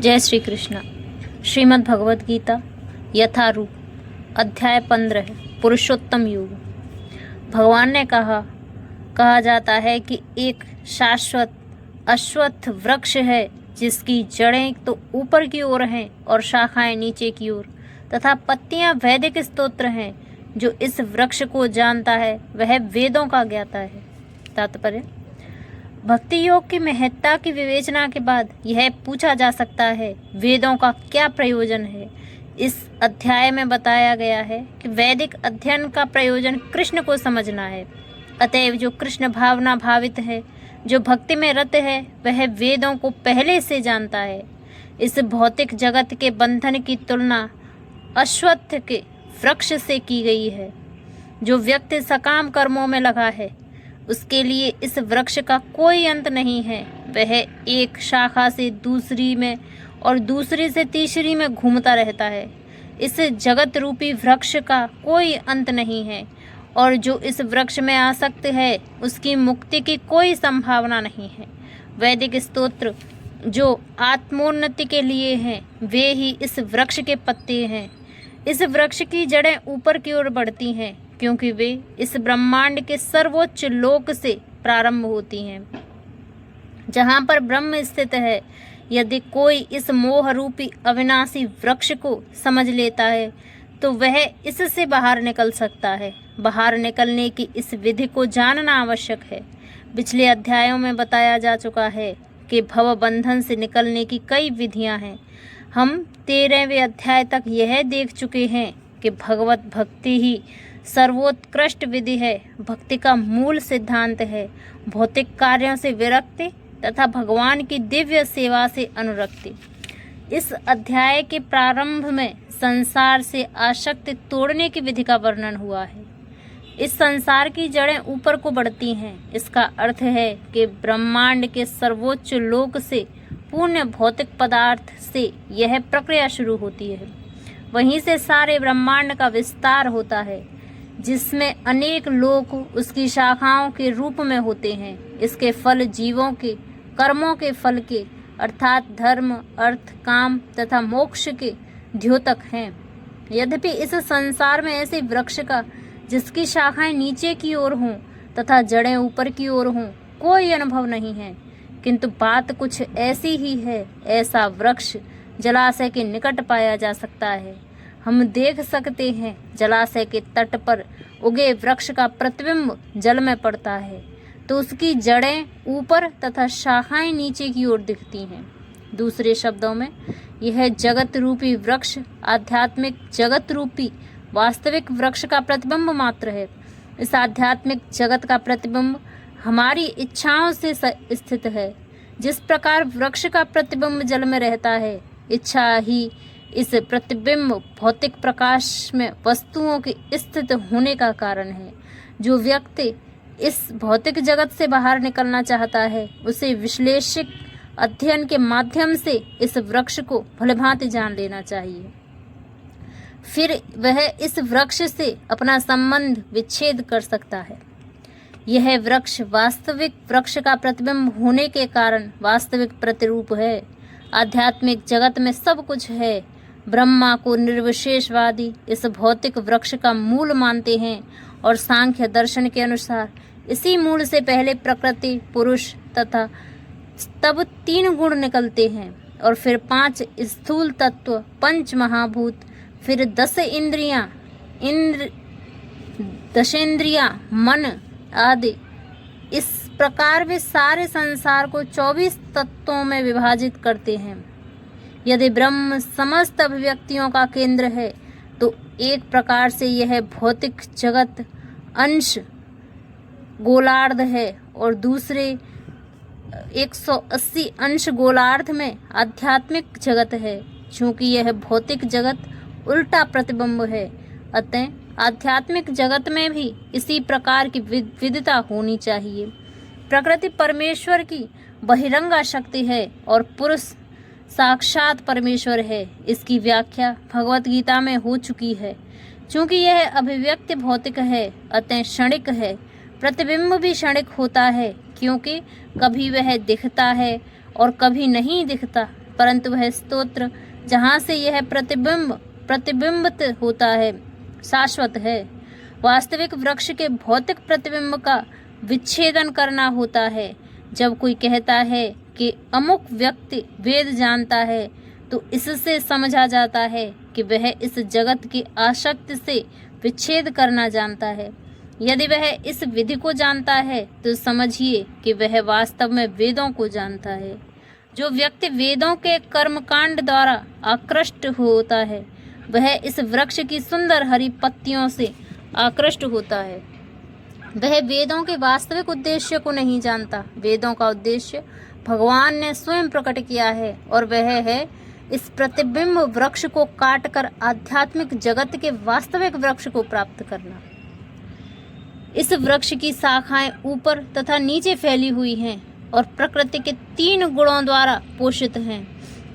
जय श्री कृष्ण। श्रीमद् भगवद गीता यथारूप अध्याय 15 पुरुषोत्तम युग। भगवान ने कहा जाता है कि एक शाश्वत अश्वत्थ वृक्ष है जिसकी जड़ें तो ऊपर की ओर हैं और शाखाएं नीचे की ओर, तथा पत्तियां वैदिक स्तोत्र हैं। जो इस वृक्ष को जानता है वह वेदों का ज्ञाता है। तात्पर्य: भक्ति योग की महत्ता की विवेचना के बाद यह पूछा जा सकता है, वेदों का क्या प्रयोजन है। इस अध्याय में बताया गया है कि वैदिक अध्ययन का प्रयोजन कृष्ण को समझना है। अतएव जो कृष्ण भावना भावित है, जो भक्ति में रत है, वह वेदों को पहले से जानता है। इस भौतिक जगत के बंधन की तुलना अश्वत्थ के वृक्ष से की गई है। जो व्यक्ति सकाम कर्मों में लगा है, उसके लिए इस वृक्ष का कोई अंत नहीं है। वह एक शाखा से दूसरी में और दूसरी से तीसरी में घूमता रहता है। इस जगत रूपी वृक्ष का कोई अंत नहीं है, और जो इस वृक्ष में आसक्त है उसकी मुक्ति की कोई संभावना नहीं है। वैदिक स्तोत्र जो आत्मोन्नति के लिए हैं, वे ही इस वृक्ष के पत्ते हैं। इस वृक्ष की जड़ें ऊपर की ओर बढ़ती हैं, क्योंकि वे इस ब्रह्मांड के सर्वोच्च लोक से प्रारंभ होती हैं, जहाँ पर ब्रह्म स्थित है। यदि कोई इस मोह रूपी अविनाशी वृक्ष को समझ लेता है तो वह इससे बाहर निकल सकता है। बाहर निकलने की इस विधि को जानना आवश्यक है। पिछले अध्यायों में बताया जा चुका है कि भव बंधन से निकलने की कई विधियां हैं। हम 13वें अध्याय तक यह देख चुके हैं कि भगवत भक्ति ही सर्वोत्कृष्ट विधि है, भक्ति का मूल सिद्धांत है। भौतिक कार्यों से विरक्ति तथा भगवान की दिव्य सेवा से अनुरक्ति। इस अध्याय के प्रारंभ में संसार से आसक्ति तोड़ने की विधि का वर्णन हुआ है। इस संसार की जड़ें ऊपर को बढ़ती हैं। इसका अर्थ है कि ब्रह्मांड के सर्वोच्च लोक से पूर्ण भौतिक पदार्थ से यह प्रक्रिया शुरू होती है। वहीं से सारे ब्रह्मांड का विस्तार होता है, जिसमें अनेक लोक उसकी शाखाओं के रूप में होते हैं। इसके फल जीवों के कर्मों के फल के अर्थात धर्म, अर्थ, काम तथा मोक्ष के द्योतक हैं। यद्यपि इस संसार में ऐसे वृक्ष का जिसकी शाखाएं नीचे की ओर हों तथा जड़ें ऊपर की ओर हों कोई अनुभव नहीं है, किंतु बात कुछ ऐसी ही है। ऐसा वृक्ष जलाशय के निकट पाया जा सकता है। हम देख सकते हैं जलाशय के तट पर उगे वृक्ष का प्रतिबिंब जल में पड़ता है तो उसकी जड़ें ऊपर तथा शाखाएं नीचे की ओर दिखती हैं। दूसरे शब्दों में यह जगत रूपी वृक्ष आध्यात्मिक जगत रूपी वास्तविक वृक्ष का प्रतिबिंब मात्र है। इस आध्यात्मिक जगत का प्रतिबिंब हमारी इच्छाओं से स्थित है। जिस प्रकार वृक्ष का प्रतिबिंब जल में रहता है, इच्छा ही इस प्रतिबिंब भौतिक प्रकाश में वस्तुओं के स्थित होने का कारण है। जो व्यक्ति इस भौतिक जगत से बाहर निकलना चाहता है, उसे विश्लेषिक अध्ययन के माध्यम से इस वृक्ष को भलीभांति जान लेना चाहिए। फिर वह इस वृक्ष से अपना संबंध विच्छेद कर सकता है। यह वृक्ष वास्तविक वृक्ष का प्रतिबिंब होने के कारण वास्तविक प्रतिरूप है। आध्यात्मिक जगत में सब कुछ है। ब्रह्मा को निर्विशेषवादी इस भौतिक वृक्ष का मूल मानते हैं, और सांख्य दर्शन के अनुसार इसी मूल से पहले प्रकृति, पुरुष तथा तब 3 गुण निकलते हैं, और फिर 5 स्थूल तत्व, 5 महाभूत, फिर 10 इंद्रियां, दशेंद्रियां, मन आदि। इस प्रकार वे सारे संसार को 24 तत्वों में विभाजित करते हैं। यदि ब्रह्म समस्त अभिव्यक्तियों का केंद्र है तो एक प्रकार से यह भौतिक जगत अंश गोलार्ध है, और दूसरे 180 अंश गोलार्ध में आध्यात्मिक जगत है। चूँकि यह भौतिक जगत उल्टा प्रतिबिंब है, अतः आध्यात्मिक जगत में भी इसी प्रकार की विविधता होनी चाहिए। प्रकृति परमेश्वर की बहिरंगा शक्ति है और पुरुष साक्षात परमेश्वर है। इसकी व्याख्या भगवत गीता में हो चुकी है। चूँकि यह अभिव्यक्ति भौतिक है, अतः क्षणिक है। प्रतिबिंब भी क्षणिक होता है, क्योंकि कभी वह दिखता है और कभी नहीं दिखता। परंतु वह स्तोत्र जहाँ से यह प्रतिबिंबित होता है शाश्वत है। वास्तविक वृक्ष के भौतिक प्रतिबिंब का विच्छेदन करना होता है। जब कोई कहता है कि अमुक व्यक्ति वेद जानता है, तो इससे समझा जाता है कि वह इस जगत की आसक्ति से विच्छेद करना जानता है। यदि वह इस विधि को जानता है तो समझिए कि वह वास्तव में वेदों को जानता है। जो व्यक्ति वेदों के कर्मकांड द्वारा आकृष्ट होता है, वह इस वृक्ष की सुंदर हरी पत्तियों से आकृष्ट होता है। वह वेदों के वास्तविक उद्देश्य को नहीं जानता। वेदों का उद्देश्य भगवान ने स्वयं प्रकट किया है, और वह है इस प्रतिबिंब वृक्ष को काटकर आध्यात्मिक जगत के वास्तविक वृक्ष को प्राप्त करना। इस वृक्ष की शाखाएं ऊपर तथा नीचे फैली हुई हैं और प्रकृति के 3 गुणों द्वारा पोषित हैं।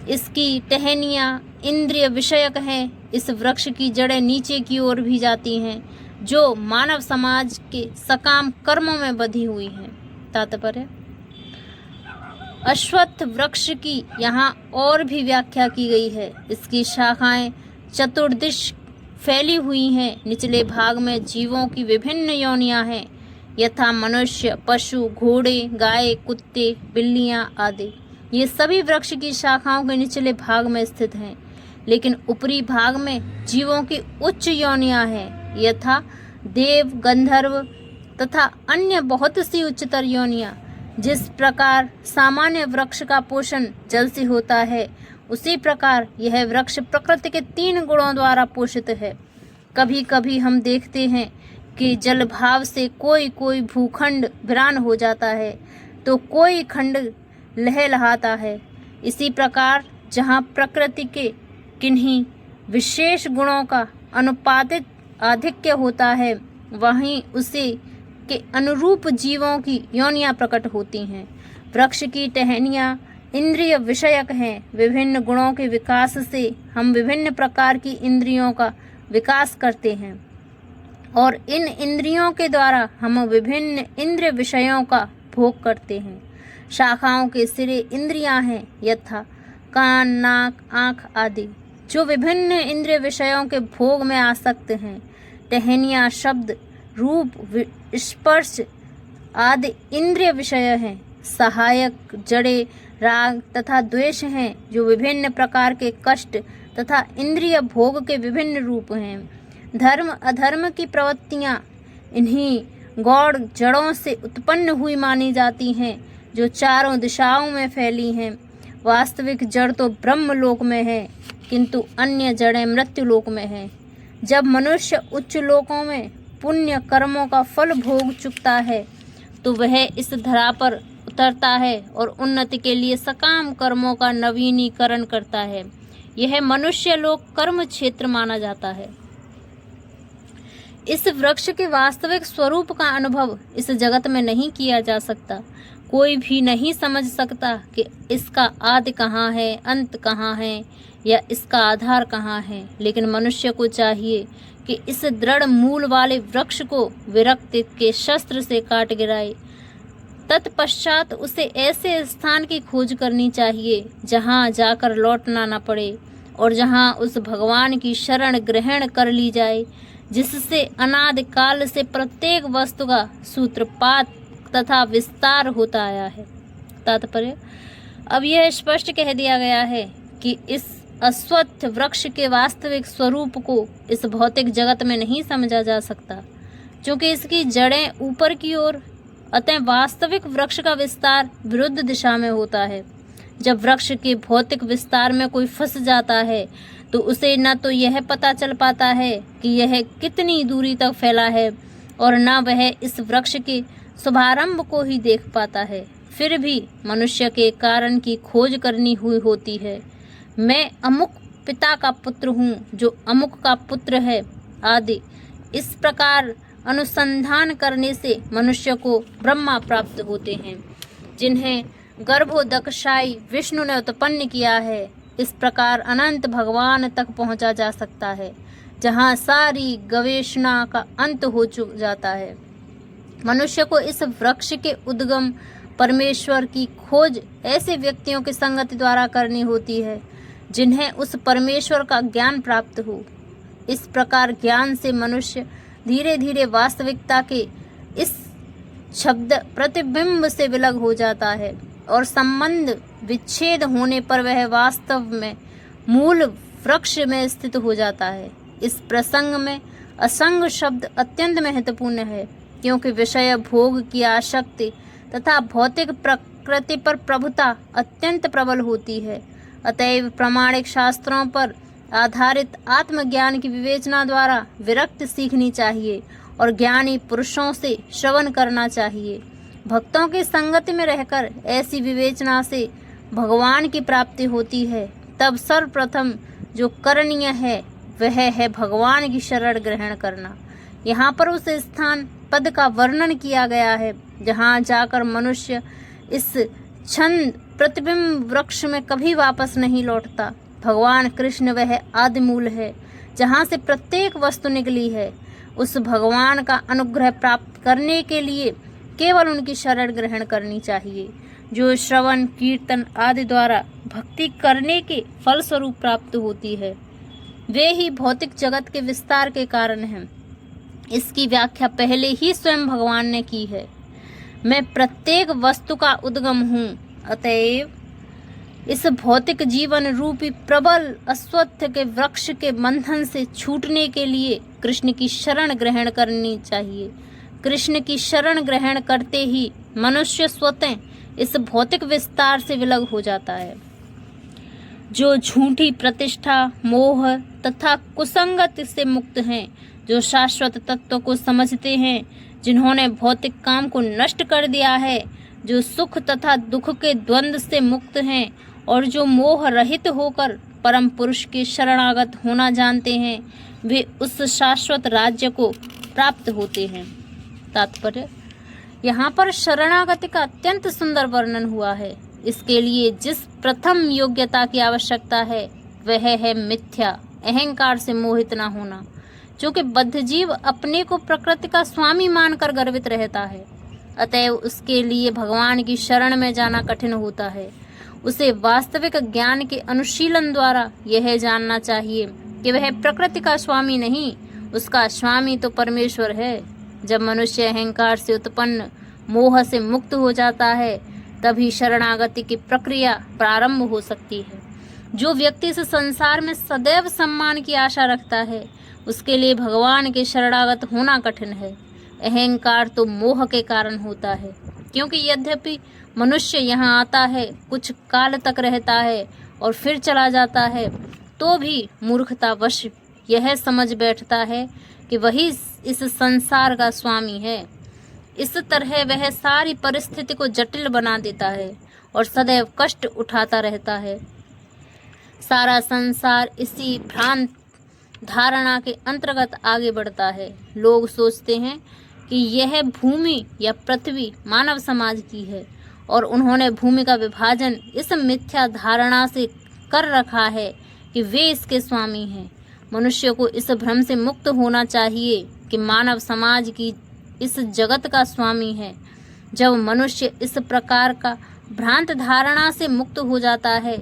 इसकी टहनियाँ इंद्रिय विषयक हैं। इस वृक्ष की जड़ें नीचे की ओर भी जाती हैं, जो मानव समाज के सकाम कर्मों में बंधी हुई हैं। तात्पर्य: अश्वत्थ वृक्ष की यहाँ और भी व्याख्या की गई है। इसकी शाखाएं चतुर्दिश फैली हुई हैं। निचले भाग में जीवों की विभिन्न योनियां हैं, यथा मनुष्य, पशु, घोड़े, गाय, कुत्ते, बिल्लियां आदि। ये सभी वृक्ष की शाखाओं के निचले भाग में स्थित हैं, लेकिन ऊपरी भाग में जीवों की उच्च योनियां हैं, यथा देव, गंधर्व तथा अन्य बहुत सी उच्चतर योनियां। जिस प्रकार सामान्य वृक्ष का पोषण जल से होता है, उसी प्रकार यह वृक्ष प्रकृति के 3 गुणों द्वारा पोषित है। कभी कभी हम देखते हैं कि जल भाव से कोई भूखंड वीरान हो जाता है, तो कोई खंड लहलहाता है। इसी प्रकार जहाँ प्रकृति के किन्हीं विशेष गुणों का अनुपातित आधिक्य होता है, वहीं उसे के अनुरूप जीवों की योनियां प्रकट होती हैं। वृक्ष की टहनियाँ इंद्रिय विषयक हैं। विभिन्न गुणों के विकास से हम विभिन्न प्रकार की इंद्रियों का विकास करते हैं, और इन इंद्रियों के द्वारा हम विभिन्न इंद्रिय विषयों का भोग करते हैं। शाखाओं के सिरे इंद्रियां हैं, यथा कान, नाक, आँख आदि, जो विभिन्न इंद्रिय विषयों के भोग में आसक्त हैं। टहनियाँ शब्द, रूप, स्पर्श आदि इंद्रिय विषय हैं। सहायक जड़े राग तथा द्वेष हैं, जो विभिन्न प्रकार के कष्ट तथा इंद्रिय भोग के विभिन्न रूप हैं। धर्म अधर्म की प्रवृत्तियाँ इन्हीं गौड़ जड़ों से उत्पन्न हुई मानी जाती हैं, जो चारों दिशाओं में फैली हैं। वास्तविक जड़ तो ब्रह्मलोक में है, किंतु अन्य जड़ें मृत्युलोक में हैं। जब मनुष्य उच्च लोकों में पुण्य कर्मों का फल भोग चुकता है, तो वह इस धरा पर उतरता है और उन्नति के लिए सकाम कर्मों का नवीनीकरण करता है। यह मनुष्य लोक कर्म क्षेत्र माना जाता है। इस वृक्ष के वास्तविक स्वरूप का अनुभव इस जगत में नहीं किया जा सकता। कोई भी नहीं समझ सकता कि इसका आदि कहाँ है, अंत कहाँ है, या इसका आधार कहाँ है। लेकिन मनुष्य को चाहिए कि इस दृढ़ मूल वाले वृक्ष को विरक्त के शस्त्र से काट गिराए। तत्पश्चात उसे ऐसे स्थान की खोज करनी चाहिए जहाँ जाकर लौटना न पड़े, और जहाँ उस भगवान की शरण ग्रहण कर ली जाए, जिससे अनादि काल से प्रत्येक वस्तु का सूत्रपात तथा विस्तार होता आया है। तात्पर्य: अब यह स्पष्ट कह दिया गया है कि इस अश्वत्थ वृक्ष के वास्तविक स्वरूप को इस भौतिक जगत में नहीं समझा जा सकता, क्योंकि इसकी जड़ें ऊपर की ओर, अतः वास्तविक वृक्ष का विस्तार विरुद्ध दिशा में होता है। जब वृक्ष के भौतिक विस्तार में कोई फंस जाता है, तो उसे न तो यह पता चल पाता है कि यह कितनी दूरी तक फैला है, और न वह इस वृक्ष के शुभारंभ को ही देख पाता है। फिर भी मनुष्य के कारण की खोज करनी हुई होती है। मैं अमुक पिता का पुत्र हूँ, जो अमुक का पुत्र है आदि। इस प्रकार अनुसंधान करने से मनुष्य को ब्रह्मा प्राप्त होते हैं, जिन्हें गर्भोदकशायी विष्णु ने उत्पन्न किया है। इस प्रकार अनंत भगवान तक पहुँचा जा सकता है, जहाँ सारी गवेषणा का अंत हो जाता है। मनुष्य को इस वृक्ष के उद्गम परमेश्वर की खोज ऐसे व्यक्तियों की संगति द्वारा करनी होती है जिन्हें उस परमेश्वर का ज्ञान प्राप्त हो। इस प्रकार ज्ञान से मनुष्य धीरे धीरे वास्तविकता के इस शब्द प्रतिबिंब से विलग हो जाता है और संबंध विच्छेद होने पर वह वास्तव में मूल वृक्ष में स्थित हो जाता है। इस प्रसंग में असंग शब्द अत्यंत महत्वपूर्ण है, क्योंकि विषय भोग की आसक्ति तथा भौतिक प्रकृति पर प्रभुता अत्यंत प्रबल होती है। अतएव प्रामाणिक शास्त्रों पर आधारित आत्मज्ञान की विवेचना द्वारा विरक्ति सीखनी चाहिए और ज्ञानी पुरुषों से श्रवण करना चाहिए। भक्तों की संगति में रहकर ऐसी विवेचना से भगवान की प्राप्ति होती है। तब सर्वप्रथम जो करणीय है वह है भगवान की शरण ग्रहण करना। यहाँ पर उस स्थान पद का वर्णन किया गया है जहाँ जाकर मनुष्य इस छंद प्रतिबिंब वृक्ष में कभी वापस नहीं लौटता। भगवान कृष्ण वह आदिमूल है जहाँ से प्रत्येक वस्तु निकली है। उस भगवान का अनुग्रह प्राप्त करने के लिए केवल उनकी शरण ग्रहण करनी चाहिए, जो श्रवण कीर्तन आदि द्वारा भक्ति करने के फलस्वरूप प्राप्त होती है। वे ही भौतिक जगत के विस्तार के कारण हैं। इसकी व्याख्या पहले ही स्वयं भगवान ने की है। मैं प्रत्येक वस्तु का उद्गम हूँ, अतएव इस भौतिक जीवन रूपी प्रबल अश्वत्थ के वृक्ष के बंधन से छूटने के लिए कृष्ण की शरण ग्रहण करनी चाहिए। कृष्ण की शरण ग्रहण करते ही मनुष्य स्वतः इस भौतिक विस्तार से विलग हो जाता है। जो झूठी प्रतिष्ठा, मोह तथा कुसंगत से मुक्त हैं, जो शाश्वत तत्व को समझते हैं, जिन्होंने भौतिक काम को नष्ट कर दिया है, जो सुख तथा दुख के द्वंद्व से मुक्त हैं और जो मोह रहित होकर परम पुरुष के शरणागत होना जानते हैं, वे उस शाश्वत राज्य को प्राप्त होते हैं। तात्पर्य, यहाँ पर शरणागति का अत्यंत सुंदर वर्णन हुआ है। इसके लिए जिस प्रथम योग्यता की आवश्यकता है वह है मिथ्या अहंकार से मोहित न होना। क्योंकि बद्ध जीव अपने को प्रकृति का स्वामी मानकर गर्वित रहता है, अतएव उसके लिए भगवान की शरण में जाना कठिन होता है। उसे वास्तविक ज्ञान के अनुशीलन द्वारा यह जानना चाहिए कि वह प्रकृति का स्वामी नहीं, उसका स्वामी तो परमेश्वर है। जब मनुष्य अहंकार से उत्पन्न मोह से मुक्त हो जाता है, तभी शरणागति की प्रक्रिया प्रारंभ हो सकती है। जो व्यक्ति इस संसार में सदैव सम्मान की आशा रखता है, उसके लिए भगवान के शरणागत होना कठिन है। अहंकार तो मोह के कारण होता है, क्योंकि यद्यपि मनुष्य यहाँ आता है, कुछ काल तक रहता है और फिर चला जाता है, तो भी मूर्खतावश यह समझ बैठता है कि वही इस संसार का स्वामी है। इस तरह वह सारी परिस्थिति को जटिल बना देता है और सदैव कष्ट उठाता रहता है। सारा संसार इसी भ्रांत धारणा के अंतर्गत आगे बढ़ता है। लोग सोचते हैं कि यह भूमि या पृथ्वी मानव समाज की है और उन्होंने भूमि का विभाजन इस मिथ्या धारणा से कर रखा है कि वे इसके स्वामी हैं। मनुष्य को इस भ्रम से मुक्त होना चाहिए कि मानव समाज की इस जगत का स्वामी है। जब मनुष्य इस प्रकार का भ्रांत धारणा से मुक्त हो जाता है,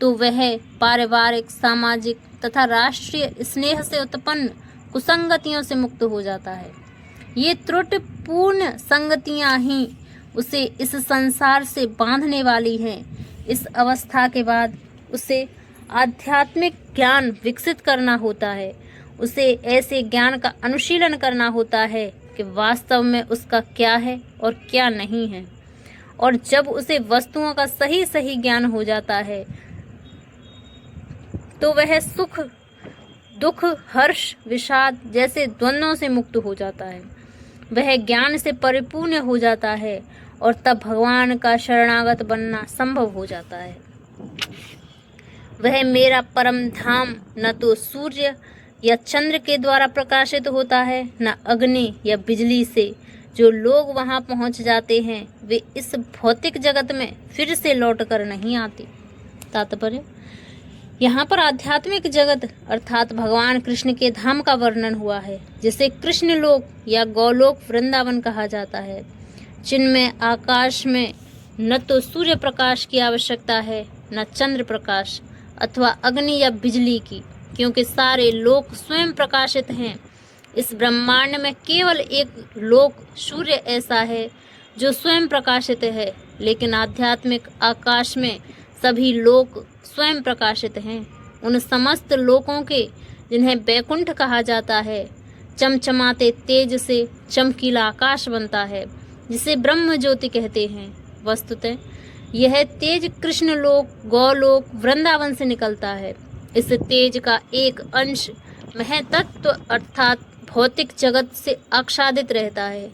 तो वह पारिवारिक, सामाजिक तथा राष्ट्रीय स्नेह से उत्पन्न कुसंगतियों से मुक्त हो जाता है। ये त्रुटिपूर्ण संगतियां ही उसे इस संसार से बांधने वाली हैं। इस अवस्था के बाद उसे आध्यात्मिक ज्ञान विकसित करना होता है। उसे ऐसे ज्ञान का अनुशीलन करना होता है कि वास्तव में उसका क्या है और क्या नहीं है। और जब उसे वस्तुओं का सही सही ज्ञान हो जाता है, तो वह सुख, दुख, हर्ष, विषाद जैसे द्वंद्वों से मुक्त हो जाता है। वह ज्ञान से परिपूर्ण हो जाता है और तब भगवान का शरणागत बनना संभव हो जाता है। वह मेरा परम धाम न तो सूर्य या चंद्र के द्वारा प्रकाशित होता है, न अग्नि या बिजली से। जो लोग वहां पहुंच जाते हैं, वे इस भौतिक जगत में फिर से लौटकर नहीं आते। तात्पर्य, यहाँ पर आध्यात्मिक जगत अर्थात भगवान कृष्ण के धाम का वर्णन हुआ है, जिसे कृष्ण लोक या गौलोक वृंदावन कहा जाता है, जिनमें आकाश में न तो सूर्य प्रकाश की आवश्यकता है, न चंद्र प्रकाश अथवा अग्नि या बिजली की, क्योंकि सारे लोक स्वयं प्रकाशित हैं। इस ब्रह्मांड में केवल एक लोक सूर्य ऐसा है जो स्वयं प्रकाशित है, लेकिन आध्यात्मिक आकाश में सभी लोक स्वयं प्रकाशित हैं। उन समस्त लोकों के, जिन्हें वैकुंठ कहा जाता है, चमचमाते तेज से चमकीला आकाश बनता है, जिसे ब्रह्म ज्योति कहते हैं। वस्तुतः यह तेज कृष्ण लोक, गौलोक, वृंदावन से निकलता है। इस तेज का एक अंश महतत्व अर्थात भौतिक जगत से आच्छादित रहता है।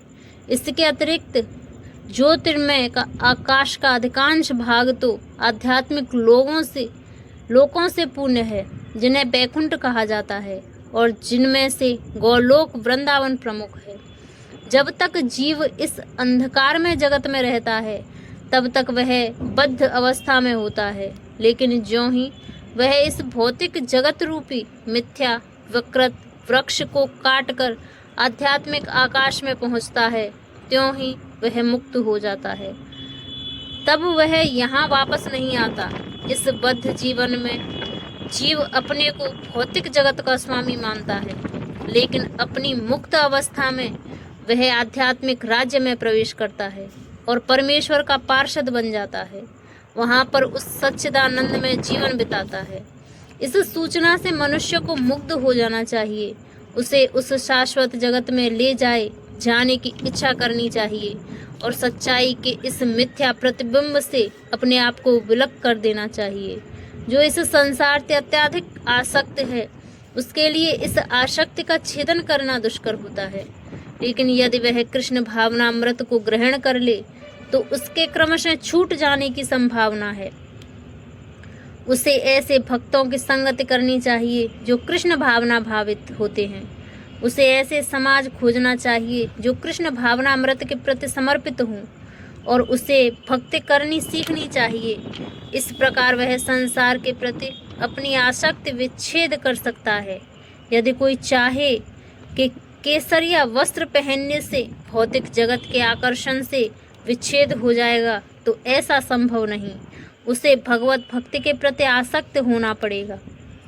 इसके अतिरिक्त ज्योतिर्मय का आकाश का अधिकांश भाग तो आध्यात्मिक लोकों से पूर्ण है, जिन्हें वैकुंठ कहा जाता है, और जिनमें से गौलोक वृंदावन प्रमुख है। जब तक जीव इस अंधकारमय जगत में रहता है, तब तक वह बद्ध अवस्था में होता है, लेकिन ज्यों ही वह इस भौतिक जगत रूपी मिथ्या विकृत वृक्ष को काटकर आध्यात्मिक आकाश में पहुंचता है, त्यों ही वह मुक्त हो जाता है। तब वह यहाँ वापस नहीं आता। इस बद्ध जीवन में जीव अपने को भौतिक जगत का स्वामी मानता है, लेकिन अपनी मुक्त अवस्था में वह आध्यात्मिक राज्य में प्रवेश करता है और परमेश्वर का पार्षद बन जाता है। वहाँ पर उस सच्चिदानंद में जीवन बिताता है। इस सूचना से मनुष्य को मुग्ध हो जाना चाहिए। उसे उस शाश्वत जगत में ले जाने की इच्छा करनी चाहिए और सच्चाई के इस मिथ्या प्रतिबिंब से अपने आप को विलग कर देना चाहिए। जो इस संसार से अत्यधिक आसक्त है, उसके लिए इस आसक्ति का छेदन करना दुष्कर होता है, लेकिन यदि वह कृष्ण भावनामृत को ग्रहण कर ले तो उसके क्रमशः छूट जाने की संभावना है। उसे ऐसे भक्तों की संगति करनी चाहिए जो कृष्ण भावना भावित होते हैं। उसे ऐसे समाज खोजना चाहिए जो कृष्ण भावनामृत के प्रति समर्पित हों, और उसे भक्ति करनी सीखनी चाहिए। इस प्रकार वह संसार के प्रति अपनी आसक्ति विच्छेद कर सकता है। यदि कोई चाहे कि केसरिया वस्त्र पहनने से भौतिक जगत के आकर्षण से विच्छेद हो जाएगा, तो ऐसा संभव नहीं। उसे भगवत भक्ति के प्रति आसक्त होना पड़ेगा।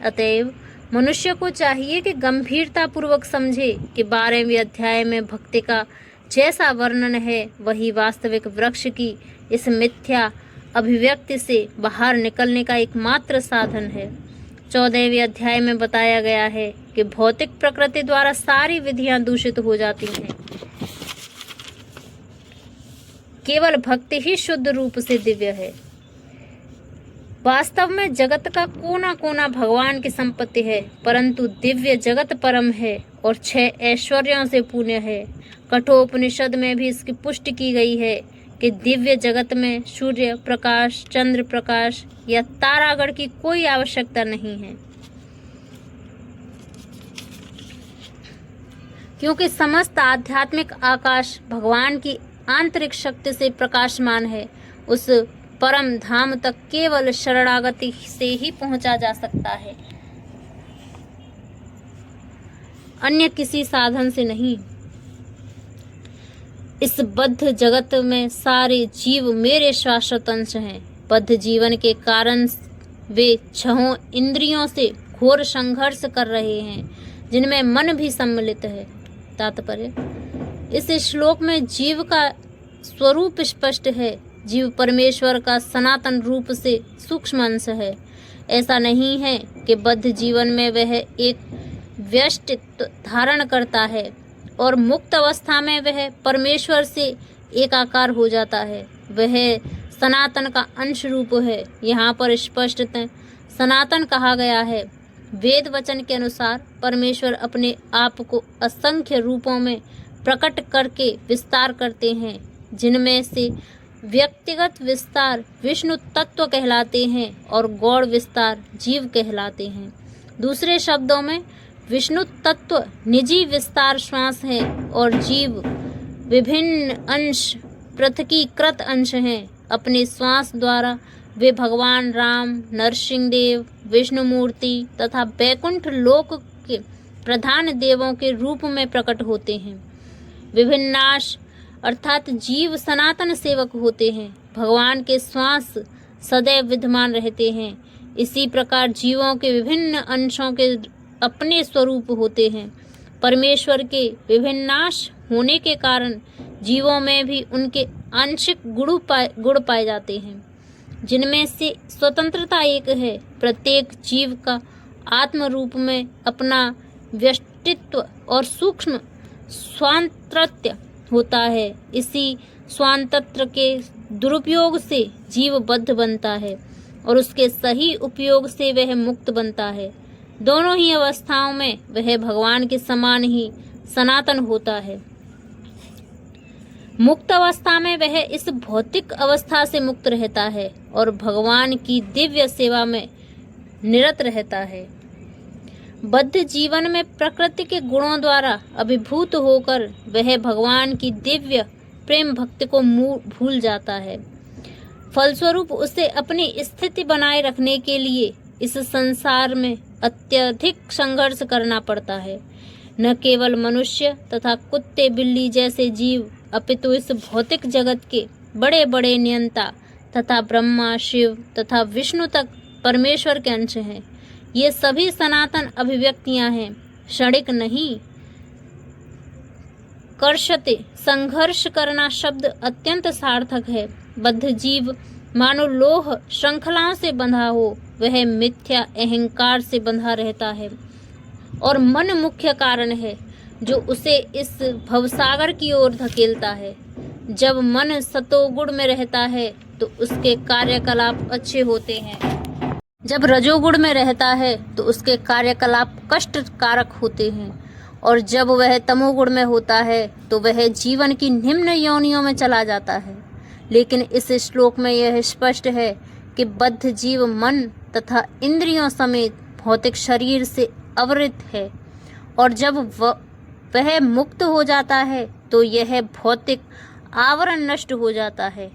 अतएव मनुष्य को चाहिए कि गंभीरता पूर्वक समझे कि 12वें अध्याय में भक्ति का जैसा वर्णन है, वही वास्तविक वृक्ष की इस मिथ्या अभिव्यक्ति से बाहर निकलने का एकमात्र साधन है। 14वें अध्याय में बताया गया है कि भौतिक प्रकृति द्वारा सारी विधियां दूषित हो जाती हैं। केवल भक्ति ही शुद्ध रूप से दिव्य है। वास्तव में जगत का कोना कोना भगवान की संपत्ति है, परंतु दिव्य जगत परम है और 6 ऐश्वर्यों से पूर्ण है। कठोपनिषद में भी इसकी पुष्टि की गई है कि दिव्य जगत में सूर्य प्रकाश, चंद्र प्रकाश या तारागण की कोई आवश्यकता नहीं है, क्योंकि समस्त आध्यात्मिक आकाश भगवान की आंतरिक शक्ति से प्रकाशमान है। उस परम धाम तक केवल शरणागति से ही पहुंचा जा सकता है, अन्य किसी साधन से नहीं। इस बद्ध जगत में सारे जीव मेरे शाश्वत अंश हैं। बद्ध जीवन के कारण वे 6 इंद्रियों से घोर संघर्ष कर रहे हैं, जिनमें मन भी सम्मिलित है। तात्पर्य: इस श्लोक में जीव का स्वरूप स्पष्ट है। जीव परमेश्वर का सनातन रूप से सूक्ष्म अंश है। ऐसा नहीं है कि बद्ध जीवन में वह एक व्यष्टित्व धारण करता है और मुक्त अवस्था में वह परमेश्वर से एकाकार हो जाता है। वह सनातन का अंश रूप है। यहाँ पर स्पष्टतः सनातन कहा गया है। वेद वचन के अनुसार परमेश्वर अपने आप को असंख्य रूपों में प्रकट करके विस्तार करते हैं, जिनमें से व्यक्तिगत विस्तार विष्णु तत्व कहलाते हैं और गौड़ विस्तार जीव कहलाते हैं। दूसरे शब्दों में विष्णु तत्व निजी विस्तार श्वास है और जीव विभिन्न अंश पृथकीकृत अंश हैं। अपने श्वास द्वारा वे भगवान राम, नरसिंहदेव, विष्णुमूर्ति तथा वैकुंठ लोक के प्रधान देवों के रूप में प्रकट होते हैं। विभिन्नाश अर्थात जीव सनातन सेवक होते हैं। भगवान के श्वास सदैव विद्यमान रहते हैं। इसी प्रकार जीवों के विभिन्न अंशों के अपने स्वरूप होते हैं। परमेश्वर के विभिन्न नाश होने के कारण जीवों में भी उनके आंशिक गुण पाए जाते हैं, जिनमें से स्वतंत्रता एक है। प्रत्येक जीव का आत्म रूप में अपना व्यक्तित्व और सूक्ष्म स्वातंत्र्य होता है। इसी स्वातंत्र्य के दुरुपयोग से जीव बद्ध बनता है और उसके सही उपयोग से वह मुक्त बनता है। दोनों ही अवस्थाओं में वह भगवान के समान ही सनातन होता है। मुक्त अवस्था में वह इस भौतिक अवस्था से मुक्त रहता है और भगवान की दिव्य सेवा में निरत रहता है। बद्ध जीवन में प्रकृति के गुणों द्वारा अभिभूत होकर वह भगवान की दिव्य प्रेम भक्ति को भूल जाता है। फलस्वरूप उसे अपनी स्थिति बनाए रखने के लिए इस संसार में अत्यधिक संघर्ष करना पड़ता है। न केवल मनुष्य तथा कुत्ते बिल्ली जैसे जीव, अपितु इस भौतिक जगत के बड़े बड़े नियंता तथा ब्रह्मा, शिव तथा विष्णु तक परमेश्वर के अंश हैं। ये सभी सनातन अभिव्यक्तियां हैं, क्षणिक नहीं। कर्षते संघर्ष करना शब्द अत्यंत सार्थक है। बद्ध जीव मानो लोह श्रृंखलाओं से बंधा हो, वह मिथ्या अहंकार से बंधा रहता है और मन मुख्य कारण है जो उसे इस भवसागर की ओर धकेलता है। जब मन सतोगुण में रहता है तो उसके कार्यकलाप अच्छे होते हैं। जब रजोगुण में रहता है तो उसके कार्यकलाप कष्टकारक होते हैं और जब वह तमोगुण में होता है तो वह जीवन की निम्न योनियों में चला जाता है। लेकिन इस श्लोक में यह स्पष्ट है कि बद्ध जीव मन तथा इंद्रियों समेत भौतिक शरीर से आवृत है और जब वह मुक्त हो जाता है तो यह भौतिक आवरण नष्ट हो जाता है,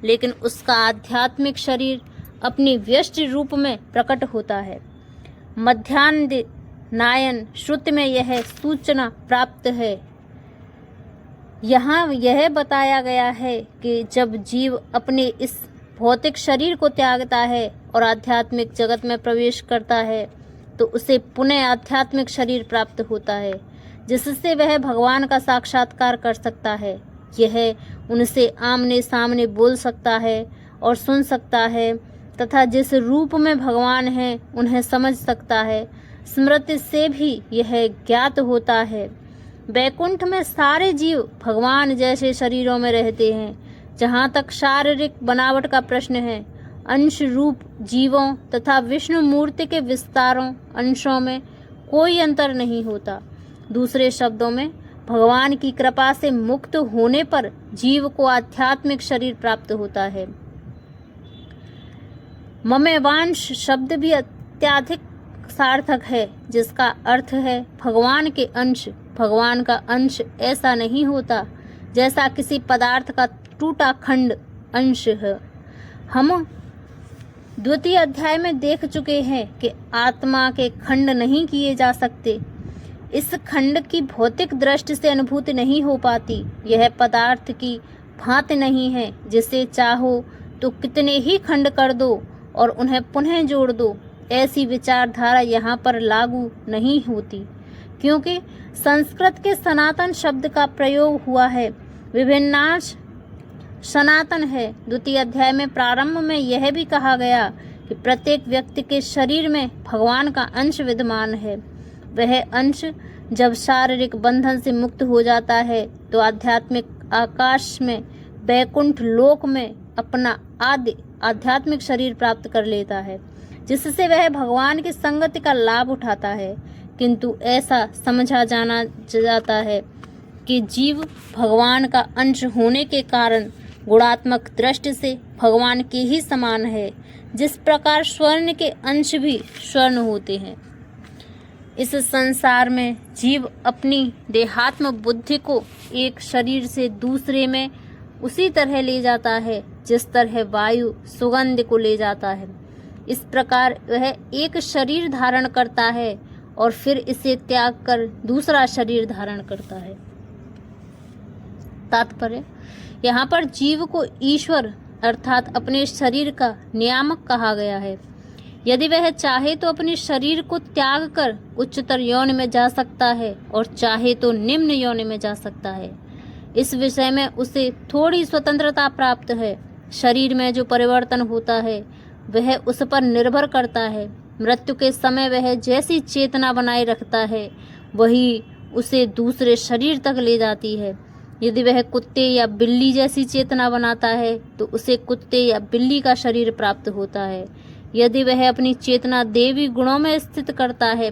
लेकिन उसका आध्यात्मिक शरीर अपनी व्यष्टि रूप में प्रकट होता है। मध्यान्ह नायन श्रुति में यह सूचना प्राप्त है। यहाँ यह बताया गया है कि जब जीव अपने इस भौतिक शरीर को त्यागता है और आध्यात्मिक जगत में प्रवेश करता है तो उसे पुनः आध्यात्मिक शरीर प्राप्त होता है, जिससे वह भगवान का साक्षात्कार कर सकता है। यह उनसे आमने सामने बोल सकता है और सुन सकता है तथा जिस रूप में भगवान है उन्हें समझ सकता है। स्मृति से भी यह ज्ञात होता है। वैकुंठ में सारे जीव भगवान जैसे शरीरों में रहते हैं। जहाँ तक शारीरिक बनावट का प्रश्न है, अंश रूप जीवों तथा विष्णु मूर्ति के विस्तारों अंशों में कोई अंतर नहीं होता। दूसरे शब्दों में, भगवान की कृपा से मुक्त होने पर जीव को आध्यात्मिक शरीर प्राप्त होता है। ममेवांश शब्द भी अत्यधिक सार्थक है, जिसका अर्थ है भगवान के अंश। भगवान का अंश ऐसा नहीं होता जैसा किसी पदार्थ का टूटा खंड अंश है। हम द्वितीय अध्याय में देख चुके हैं कि आत्मा के खंड नहीं किए जा सकते। इस खंड की भौतिक दृष्टि से अनुभूति नहीं हो पाती। यह पदार्थ की भांति नहीं है जिसे चाहो तो कितने ही खंड कर दो और उन्हें पुनः जोड़ दो। ऐसी विचारधारा यहाँ पर लागू नहीं होती, क्योंकि संस्कृत के सनातन शब्द का प्रयोग हुआ है। विभिन्नांश सनातन है। द्वितीय अध्याय में प्रारंभ में यह भी कहा गया कि प्रत्येक व्यक्ति के शरीर में भगवान का अंश विद्यमान है। वह अंश जब शारीरिक बंधन से मुक्त हो जाता है तो आध्यात्मिक आकाश में वैकुंठ लोक में अपना आदि आध्यात्मिक शरीर प्राप्त कर लेता है, जिससे वह भगवान की संगति का लाभ उठाता है। किंतु ऐसा समझा जाना जाता है कि जीव भगवान का अंश होने के कारण गुणात्मक दृष्टि से भगवान के ही समान है, जिस प्रकार स्वर्ण के अंश भी स्वर्ण होते हैं। इस संसार में जीव अपनी देहात्म बुद्धि को एक शरीर से दूसरे में उसी तरह ले जाता है जिस तरह वायु सुगंध को ले जाता है। इस प्रकार वह एक शरीर धारण करता है और फिर इसे त्याग कर दूसरा शरीर धारण करता है। तात्पर्य, यहाँ पर जीव को ईश्वर अर्थात अपने शरीर का नियामक कहा गया है। यदि वह चाहे तो अपने शरीर को त्याग कर उच्चतर यौन में जा सकता है और चाहे तो निम्न यौन में जा सकता है। इस विषय में उसे थोड़ी स्वतंत्रता प्राप्त है। शरीर में जो परिवर्तन होता है वह उस पर निर्भर करता है। मृत्यु के समय वह जैसी चेतना बनाए रखता है वही उसे दूसरे शरीर तक ले जाती है। यदि वह कुत्ते या बिल्ली जैसी चेतना बनाता है तो उसे कुत्ते या बिल्ली का शरीर प्राप्त होता है। यदि वह अपनी चेतना देवी गुणों में स्थित करता है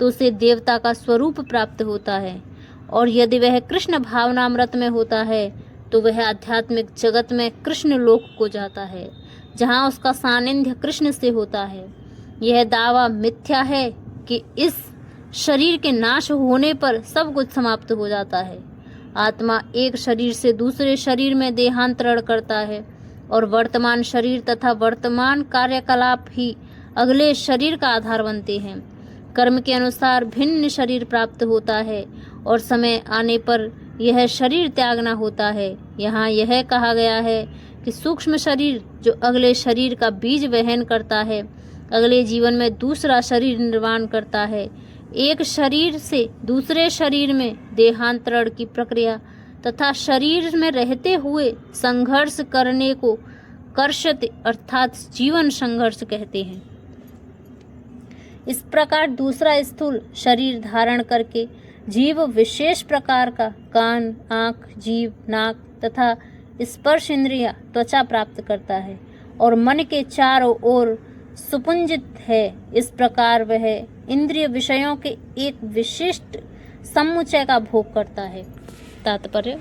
तो उसे देवता का स्वरूप प्राप्त होता है। और यदि वह कृष्ण भावनामृत में होता है तो वह आध्यात्मिक जगत में कृष्ण लोक को जाता है, जहाँ उसका सानिध्य कृष्ण से होता है। यह दावा मिथ्या है कि इस शरीर के नाश होने पर सब कुछ समाप्त हो जाता है। आत्मा एक शरीर से दूसरे शरीर में देहांतरण करता है और वर्तमान शरीर तथा वर्तमान कार्यकलाप ही अगले शरीर का आधार बनते हैं। कर्म के अनुसार भिन्न शरीर प्राप्त होता है और समय आने पर यह शरीर त्यागना होता है। यहाँ यह कहा गया है कि सूक्ष्म शरीर जो अगले शरीर का बीज वहन करता है, अगले जीवन में दूसरा शरीर निर्माण करता है। एक शरीर से दूसरे शरीर में देहांतरण की प्रक्रिया तथा शरीर में रहते हुए संघर्ष करने को कर्षति अर्थात जीवन संघर्ष कहते हैं। इस प्रकार दूसरा स्थूल शरीर धारण करके जीव विशेष प्रकार का कान, आँख, जीभ, नाक तथा स्पर्श इंद्रिया, त्वचा प्राप्त करता है और मन के चारों ओर सुपुंजित है। इस प्रकार वह इंद्रिय विषयों के एक विशिष्ट समुच्चय का भोग करता है। तात्पर्य: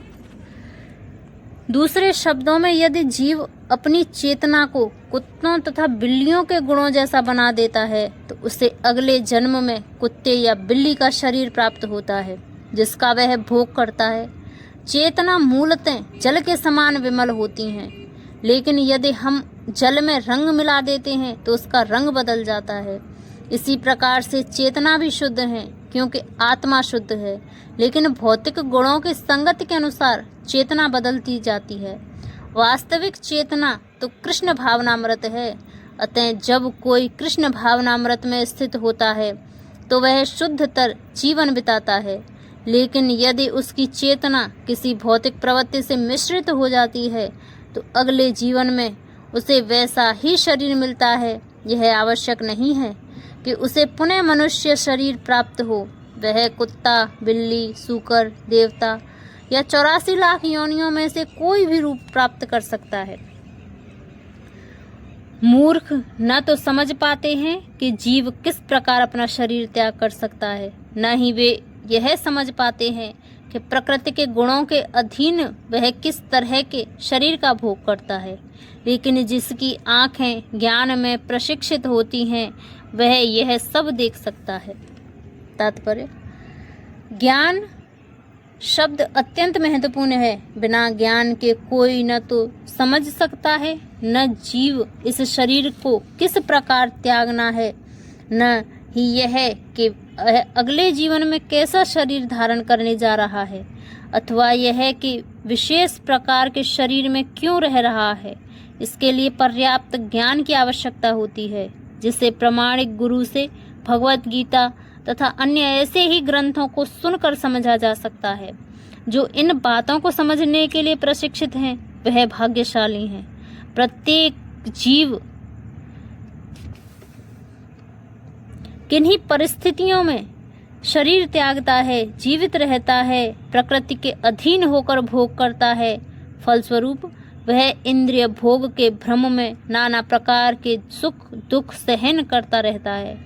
दूसरे शब्दों में यदि जीव अपनी चेतना को कुत्तों तथा बिल्लियों के गुणों जैसा बना देता है तो उसे अगले जन्म में कुत्ते या बिल्ली का शरीर प्राप्त होता है जिसका वह भोग करता है। चेतना मूलतः जल के समान विमल होती हैं, लेकिन यदि हम जल में रंग मिला देते हैं तो उसका रंग बदल जाता है। इसी प्रकार से चेतना भी शुद्ध है क्योंकि आत्मा शुद्ध है, लेकिन भौतिक गुणों की संगति के अनुसार चेतना बदलती जाती है। वास्तविक चेतना तो कृष्ण भावनामृत है। अतः जब कोई कृष्ण भावनामृत में स्थित होता है तो वह शुद्धतर जीवन बिताता है, लेकिन यदि उसकी चेतना किसी भौतिक प्रवृत्ति से मिश्रित हो जाती है तो अगले जीवन में उसे वैसा ही शरीर मिलता है। यह आवश्यक नहीं है कि उसे पुनः मनुष्य शरीर प्राप्त हो। वह कुत्ता, बिल्ली, सूकर, देवता या 84 लाख योनियों में से कोई भी रूप प्राप्त कर सकता है। मूर्ख न तो समझ पाते हैं कि जीव किस प्रकार अपना शरीर त्याग कर सकता है, न ही वे यह समझ पाते हैं कि प्रकृति के गुणों के अधीन वह किस तरह के शरीर का भोग करता है। लेकिन जिसकी आँखें ज्ञान में प्रशिक्षित होती हैं वह यह सब देख सकता है। तात्पर्य: ज्ञान शब्द अत्यंत महत्वपूर्ण है। बिना ज्ञान के कोई न तो समझ सकता है, न जीव इस शरीर को किस प्रकार त्यागना है, न ही यह कि अगले जीवन में कैसा शरीर धारण करने जा रहा है, अथवा यह कि विशेष प्रकार के शरीर में क्यों रह रहा है। इसके लिए पर्याप्त ज्ञान की आवश्यकता होती है, जिसे प्रामाणिक गुरु से भगवत गीता तथा अन्य ऐसे ही ग्रंथों को सुनकर समझा जा सकता है। जो इन बातों को समझने के लिए प्रशिक्षित हैं वह भाग्यशाली हैं। प्रत्येक जीव किन्हीं परिस्थितियों में शरीर त्यागता है, जीवित रहता है, प्रकृति के अधीन होकर भोग करता है। फलस्वरूप वह इंद्रिय भोग के भ्रम में नाना प्रकार के सुख दुख सहन करता रहता है।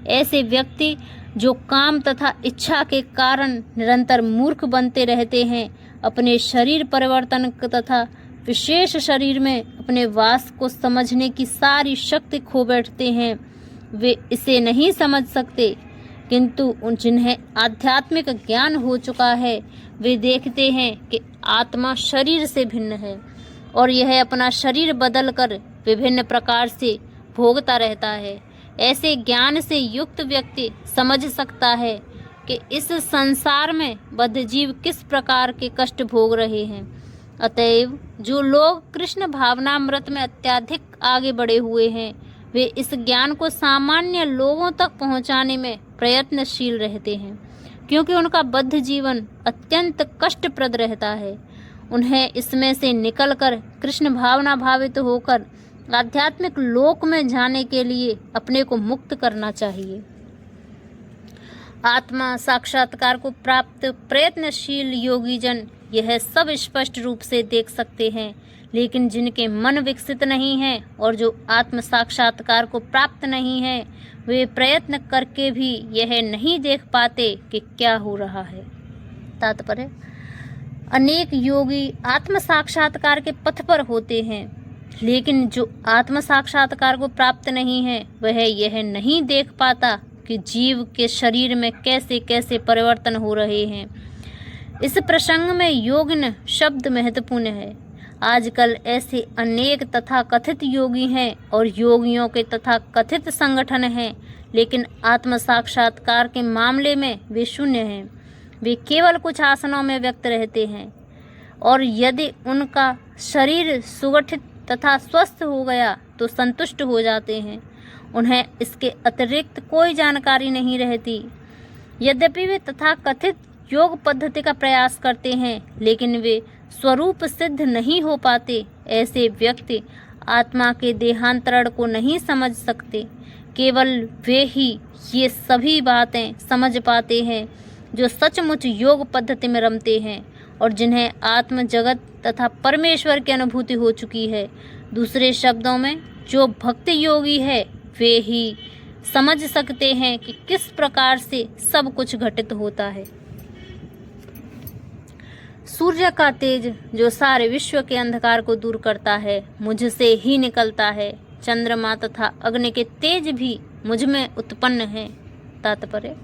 ऐसे व्यक्ति जो काम तथा इच्छा के कारण निरंतर मूर्ख बनते रहते हैं, अपने शरीर परिवर्तन तथा विशेष शरीर में अपने वास को समझने की सारी शक्ति खो बैठते हैं, वे इसे नहीं समझ सकते। किंतु जिन्हें आध्यात्मिक ज्ञान हो चुका है वे देखते हैं कि आत्मा शरीर से भिन्न है और यह अपना शरीर बदलकर विभिन्न प्रकार से भोगता रहता है। ऐसे ज्ञान से युक्त व्यक्ति समझ सकता है कि इस संसार में बद्ध जीव किस प्रकार के कष्ट भोग रहे हैं। अतएव जो लोग कृष्ण भावनामृत में अत्यधिक आगे बढ़े हुए हैं वे इस ज्ञान को सामान्य लोगों तक पहुंचाने में प्रयत्नशील रहते हैं, क्योंकि उनका बद्ध जीवन अत्यंत कष्टप्रद रहता है। उन्हें इसमें से निकलकर कृष्ण भावना भावित होकर आध्यात्मिक लोक में जाने के लिए अपने को मुक्त करना चाहिए। आत्मा साक्षात्कार को प्राप्त प्रयत्नशील योगी जन यह सब स्पष्ट रूप से देख सकते हैं, लेकिन जिनके मन विकसित नहीं है और जो आत्म साक्षात्कार को प्राप्त नहीं है वे प्रयत्न करके भी यह नहीं देख पाते कि क्या हो रहा है। तात्पर्य, अनेक योगी आत्म साक्षात्कार के पथ पर होते हैं, लेकिन जो आत्म साक्षात्कार को प्राप्त नहीं है वह यह नहीं देख पाता कि जीव के शरीर में कैसे कैसे परिवर्तन हो रहे हैं। इस प्रसंग में योगिन शब्द महत्वपूर्ण है। आजकल ऐसे अनेक तथा कथित योगी हैं और योगियों के तथा कथित संगठन हैं, लेकिन आत्म साक्षात्कार के मामले में वे शून्य हैं। वे केवल कुछ आसनों में व्यक्त रहते हैं और यदि उनका शरीर सुगठित तथा स्वस्थ हो गया तो संतुष्ट हो जाते हैं। उन्हें इसके अतिरिक्त कोई जानकारी नहीं रहती। यद्यपि वे तथाकथित योग पद्धति का प्रयास करते हैं, लेकिन वे स्वरूप सिद्ध नहीं हो पाते। ऐसे व्यक्ति आत्मा के देहांतरण को नहीं समझ सकते। केवल वे ही ये सभी बातें समझ पाते हैं जो सचमुच योग पद्धति में रमते हैं और जिन्हें आत्म जगत तथा परमेश्वर की अनुभूति हो चुकी है। दूसरे शब्दों में, जो भक्ति योगी है वे ही समझ सकते हैं कि किस प्रकार से सब कुछ घटित होता है। सूर्य का तेज जो सारे विश्व के अंधकार को दूर करता है मुझसे ही निकलता है। चंद्रमा तथा अग्नि के तेज भी मुझ में उत्पन्न हैं। तात्पर्य,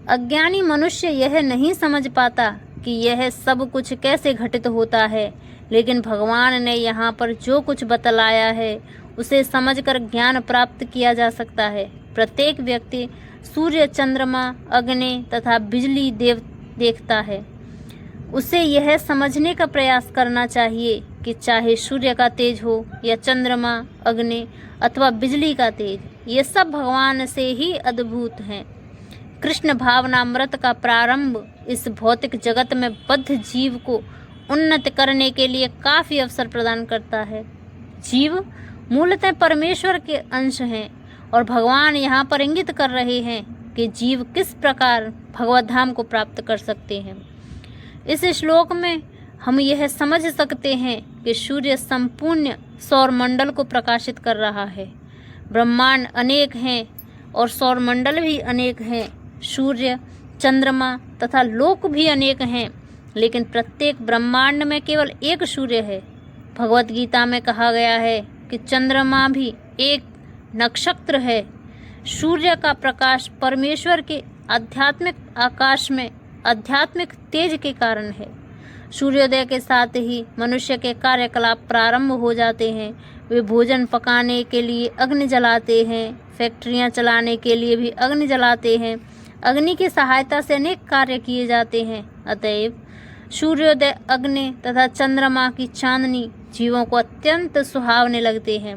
अज्ञानी मनुष्य यह नहीं समझ पाता कि यह सब कुछ कैसे घटित होता है, लेकिन भगवान ने यहाँ पर जो कुछ बतलाया है उसे समझकर ज्ञान प्राप्त किया जा सकता है। प्रत्येक व्यक्ति सूर्य, चंद्रमा, अग्नि तथा बिजली देखता है। उसे यह समझने का प्रयास करना चाहिए कि चाहे सूर्य का तेज हो या चंद्रमा, अग्नि अथवा बिजली का तेज, ये सब भगवान से ही अद्भुत हैं। कृष्ण भावनामृत का प्रारंभ इस भौतिक जगत में बद्ध जीव को उन्नत करने के लिए काफ़ी अवसर प्रदान करता है। जीव मूलतः परमेश्वर के अंश हैं और भगवान यहाँ पर इंगित कर रहे हैं कि जीव किस प्रकार भगवत धाम को प्राप्त कर सकते हैं। इस श्लोक में हम यह समझ सकते हैं कि सूर्य संपूर्ण सौरमंडल को प्रकाशित कर रहा है। ब्रह्मांड अनेक हैं और सौरमंडल भी अनेक हैं। सूर्य, चंद्रमा तथा लोक भी अनेक हैं, लेकिन प्रत्येक ब्रह्मांड में केवल एक सूर्य है। भगवत गीता में कहा गया है कि चंद्रमा भी एक नक्षत्र है। सूर्य का प्रकाश परमेश्वर के आध्यात्मिक आकाश में आध्यात्मिक तेज के कारण है। सूर्योदय के साथ ही मनुष्य के कार्यकलाप प्रारंभ हो जाते हैं। वे भोजन पकाने के लिए अग्नि जलाते हैं, फैक्ट्रियां चलाने के लिए भी अग्नि जलाते हैं। अग्नि की सहायता से अनेक कार्य किए जाते हैं। अतएव सूर्योदय, अग्नि तथा चंद्रमा की चांदनी जीवों को अत्यंत सुहावने लगते हैं।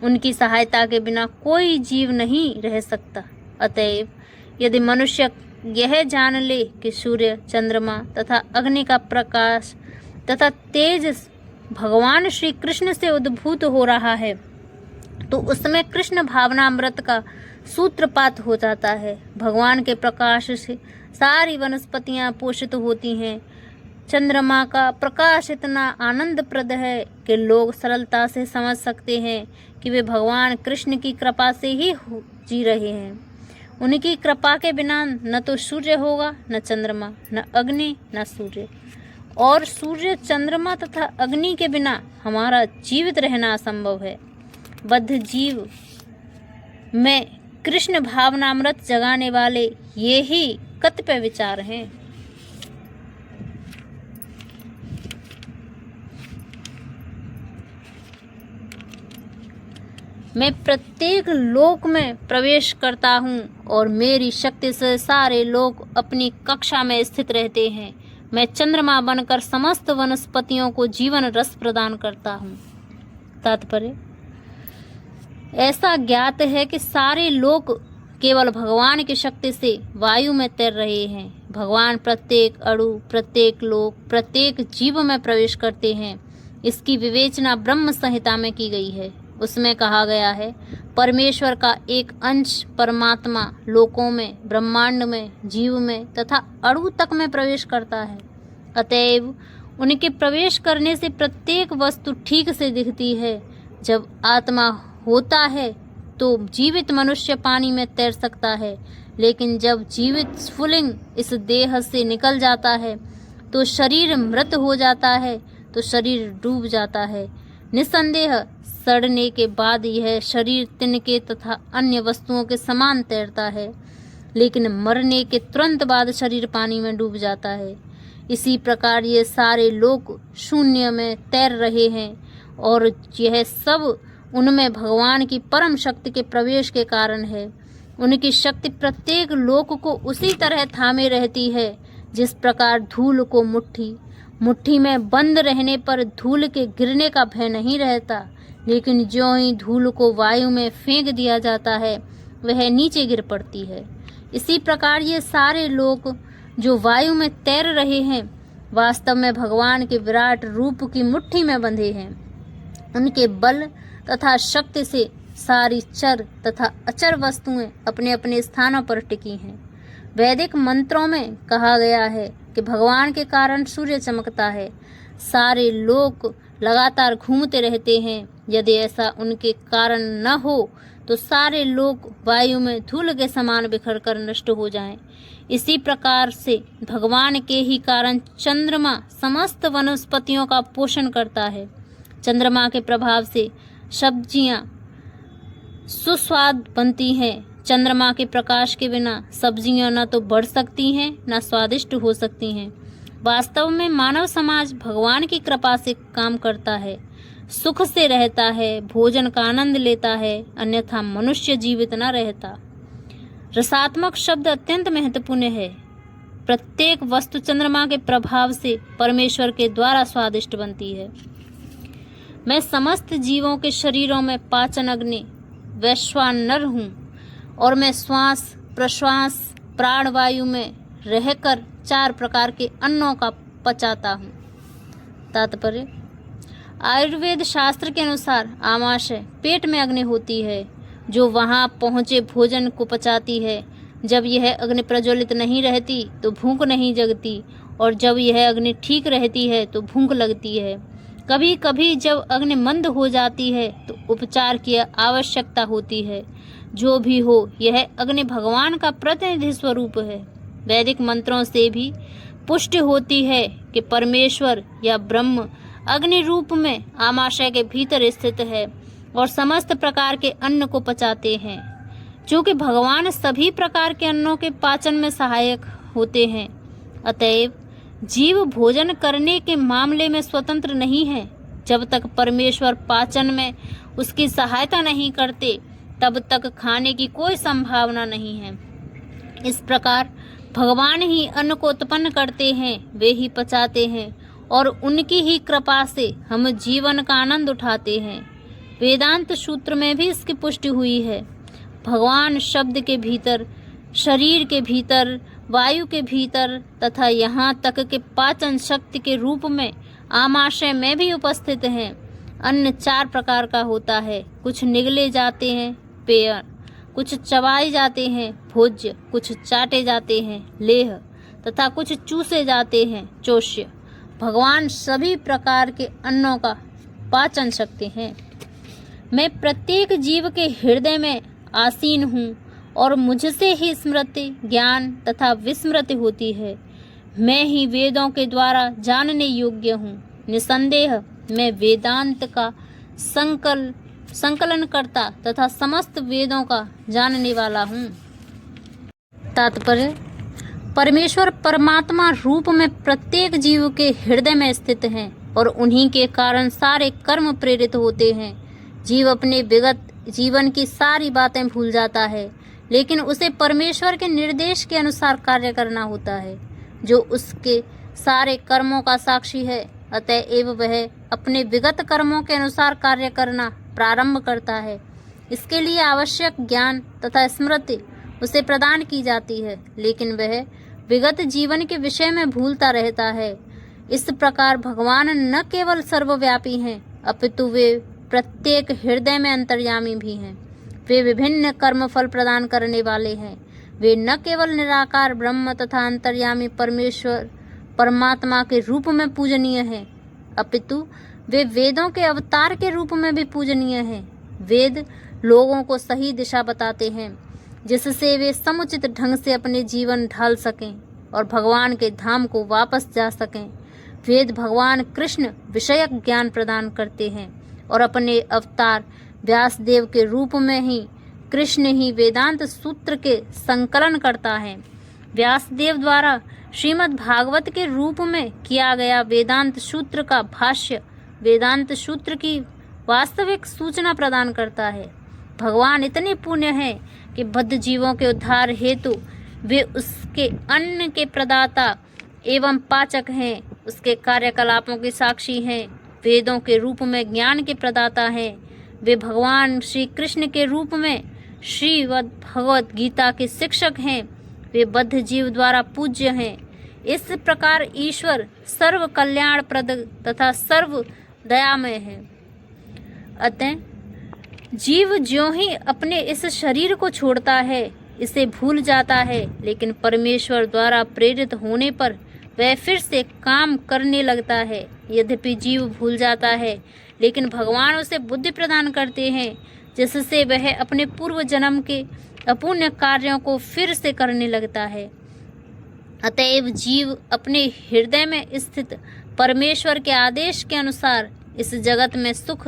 उनकी सहायता के बिना कोई जीव नहीं रह सकता। अतएव यदि मनुष्य यह जान ले कि सूर्य, चंद्रमा तथा अग्नि का प्रकाश तथा तेज भगवान श्री कृष्ण से उद्भूत हो रहा है, तो उसमें कृष्ण भावनामृत का सूत्रपात हो जाता है। भगवान के प्रकाश से सारी वनस्पतियां पोषित होती हैं। चंद्रमा का प्रकाश इतना आनंदप्रद है कि लोग सरलता से समझ सकते हैं कि वे भगवान कृष्ण की कृपा से ही जी रहे हैं। उनकी कृपा के बिना न तो सूर्य होगा, न चंद्रमा, न अग्नि, न सूर्य। और सूर्य, चंद्रमा तथा अग्नि के बिना हमारा जीवित रहना असंभव है। बद्ध जीव में कृष्ण भावनामृत जगाने वाले ये ही कतिपय विचार हैं। मैं प्रत्येक लोक में प्रवेश करता हूँ और मेरी शक्ति से सारे लोग अपनी कक्षा में स्थित रहते हैं। मैं चंद्रमा बनकर समस्त वनस्पतियों को जीवन रस प्रदान करता हूँ। तात्पर्य, ऐसा ज्ञात है कि सारे लोग केवल भगवान की शक्ति से वायु में तैर रहे हैं। भगवान प्रत्येक अणु, प्रत्येक लोक, प्रत्येक जीव में प्रवेश करते हैं। इसकी विवेचना ब्रह्म संहिता में की गई है। उसमें कहा गया है, परमेश्वर का एक अंश परमात्मा लोकों में, ब्रह्मांड में, जीव में तथा अणु तक में प्रवेश करता है। अतएव उनके प्रवेश करने से प्रत्येक वस्तु ठीक से दिखती है। जब आत्मा होता है तो जीवित मनुष्य पानी में तैर सकता है, लेकिन जब जीवित स्फुलिंग इस देह से निकल जाता है तो शरीर मृत हो जाता है, तो शरीर डूब जाता है। निस्संदेह सड़ने के बाद यह शरीर तिनके तथा अन्य वस्तुओं के समान तैरता है, लेकिन मरने के तुरंत बाद शरीर पानी में डूब जाता है। इसी प्रकार ये सारे लोग शून्य में तैर रहे हैं और यह सब उनमें भगवान की परम शक्ति के प्रवेश के कारण है। उनकी शक्ति प्रत्येक लोक को उसी तरह थामे रहती है जिस प्रकार धूल को मुट्ठी में बंद रहने पर धूल के गिरने का भय नहीं रहता, लेकिन ज्यों ही धूल को वायु में फेंक दिया जाता है वह नीचे गिर पड़ती है। इसी प्रकार ये सारे लोग जो वायु में तैर रहे हैं वास्तव में भगवान के विराट रूप की मुट्ठी में बंधे हैं। उनके बल तथा शक्ति से सारी चर तथा अचर वस्तुएं अपने अपने स्थानों पर टिकी हैं। वैदिक मंत्रों में कहा गया है कि भगवान के कारण सूर्य चमकता है, सारे लोग लगातार घूमते रहते हैं। यदि ऐसा उनके कारण न हो तो सारे लोग वायु में धूल के समान बिखर कर नष्ट हो जाएं। इसी प्रकार से भगवान के ही कारण चंद्रमा समस्त वनस्पतियों का पोषण करता है। चंद्रमा के प्रभाव से सब्जियां सुस्वाद बनती हैं। चंद्रमा के प्रकाश के बिना सब्जियां न तो बढ़ सकती हैं न स्वादिष्ट हो सकती हैं। वास्तव में मानव समाज भगवान की कृपा से काम करता है, सुख से रहता है, भोजन का आनंद लेता है, अन्यथा मनुष्य जीवित न रहता। रसात्मक शब्द अत्यंत महत्वपूर्ण है। प्रत्येक वस्तु चंद्रमा के प्रभाव से परमेश्वर के द्वारा स्वादिष्ट बनती है। मैं समस्त जीवों के शरीरों में पाचन अग्नि वैश्वानर हूँ और मैं श्वास प्रश्वास प्राणवायु में रहकर 4 प्रकार के अन्नों का पचाता हूँ। तात्पर्य, आयुर्वेद शास्त्र के अनुसार आमाशय पेट में अग्नि होती है जो वहाँ पहुँचे भोजन को पचाती है। जब यह अग्नि प्रज्वलित नहीं रहती तो भूख नहीं जगती, और जब यह अग्नि ठीक रहती है तो भूख लगती है। कभी कभी जब अग्नि मंद हो जाती है तो उपचार की आवश्यकता होती है। जो भी हो, यह अग्नि भगवान का प्रतिनिधि स्वरूप है। वैदिक मंत्रों से भी पुष्टि होती है कि परमेश्वर या ब्रह्म अग्नि रूप में आमाशय के भीतर स्थित है और समस्त प्रकार के अन्न को पचाते हैं। चूँकि भगवान सभी प्रकार के अन्नों के पाचन में सहायक होते हैं, अतएव जीव भोजन करने के मामले में स्वतंत्र नहीं है। जब तक परमेश्वर पाचन में उसकी सहायता नहीं करते तब तक खाने की कोई संभावना नहीं है। इस प्रकार भगवान ही अन्न को उत्पन्न करते हैं, वे ही पचाते हैं और उनकी ही कृपा से हम जीवन का आनंद उठाते हैं। वेदांत सूत्र में भी इसकी पुष्टि हुई है। भगवान शब्द के भीतर, शरीर के भीतर, वायु के भीतर तथा यहाँ तक के पाचन शक्ति के रूप में आमाशय में भी उपस्थित हैं। अन्न 4 प्रकार का होता है। कुछ निगले जाते हैं, पेय, कुछ चबाए जाते हैं, भोज्य, कुछ चाटे जाते हैं, लेह, तथा कुछ चूसे जाते हैं, चोष्य। भगवान सभी प्रकार के अन्नों का पाचन शक्ति हैं। मैं प्रत्येक जीव के हृदय में आसीन हूँ और मुझसे ही स्मृति, ज्ञान तथा विस्मृति होती है। मैं ही वेदों के द्वारा जानने योग्य हूँ। निसंदेह मैं वेदांत का संकलन करता तथा समस्त वेदों का जानने वाला हूँ। तात्पर्य, परमेश्वर परमात्मा रूप में प्रत्येक जीव के हृदय में स्थित हैं और उन्हीं के कारण सारे कर्म प्रेरित होते हैं। जीव अपने विगत जीवन की सारी बातें भूल जाता है, लेकिन उसे परमेश्वर के निर्देश के अनुसार कार्य करना होता है, जो उसके सारे कर्मों का साक्षी है, अतएव वह अपने विगत कर्मों के अनुसार कार्य करना प्रारंभ करता है। इसके लिए आवश्यक ज्ञान तथा स्मृति उसे प्रदान की जाती है, लेकिन वह विगत जीवन के विषय में भूलता रहता है। इस प्रकार भगवान न केवल सर्वव्यापी हैं, अपितु वे प्रत्येक हृदय में अंतर्यामी भी हैं। वे विभिन्न कर्म फल प्रदान करने वाले हैं। वे न केवल निराकार ब्रह्म तथा अंतर्यामी परमेश्वर परमात्मा के रूप में पूजनीय हैं, अपितु वे वेदों के अवतार के रूप में भी पूजनीय हैं। वेद लोगों को सही दिशा बताते हैं, जिससे वे समुचित ढंग से अपने जीवन ढाल सकें और भगवान के धाम को वापस जा सकें। वेद भगवान कृष्ण विषयक ज्ञान प्रदान करते हैं और अपने अवतार व्यासदेव के रूप में ही कृष्ण ही वेदांत सूत्र के संकलन करता है। व्यासदेव द्वारा श्रीमद् भागवत के रूप में किया गया वेदांत सूत्र का भाष्य वेदांत सूत्र की वास्तविक सूचना प्रदान करता है। भगवान इतने पुण्य हैं कि बद्ध जीवों के उद्धार हेतु वे उसके अन्न के प्रदाता एवं पाचक हैं, उसके कार्यकलापों के साक्षी हैं, वेदों के रूप में ज्ञान के प्रदाता हैं। वे भगवान श्री कृष्ण के रूप में श्रीमद् भगवत गीता के शिक्षक हैं। वे बद्ध जीव द्वारा पूज्य हैं। इस प्रकार ईश्वर सर्व कल्याणप्रद तथा सर्व दयामय है। अतः जीव ज्यों ही अपने इस शरीर को छोड़ता है, इसे भूल जाता है, लेकिन परमेश्वर द्वारा प्रेरित होने पर वह फिर से काम करने लगता है। यद्यपि जीव भूल जाता है, लेकिन भगवान उसे बुद्धि प्रदान करते हैं, जिससे वह अपने पूर्व जन्म के अपुण्य कार्यों को फिर से करने लगता है। अतएव जीव अपने हृदय में स्थित परमेश्वर के आदेश के अनुसार इस जगत में सुख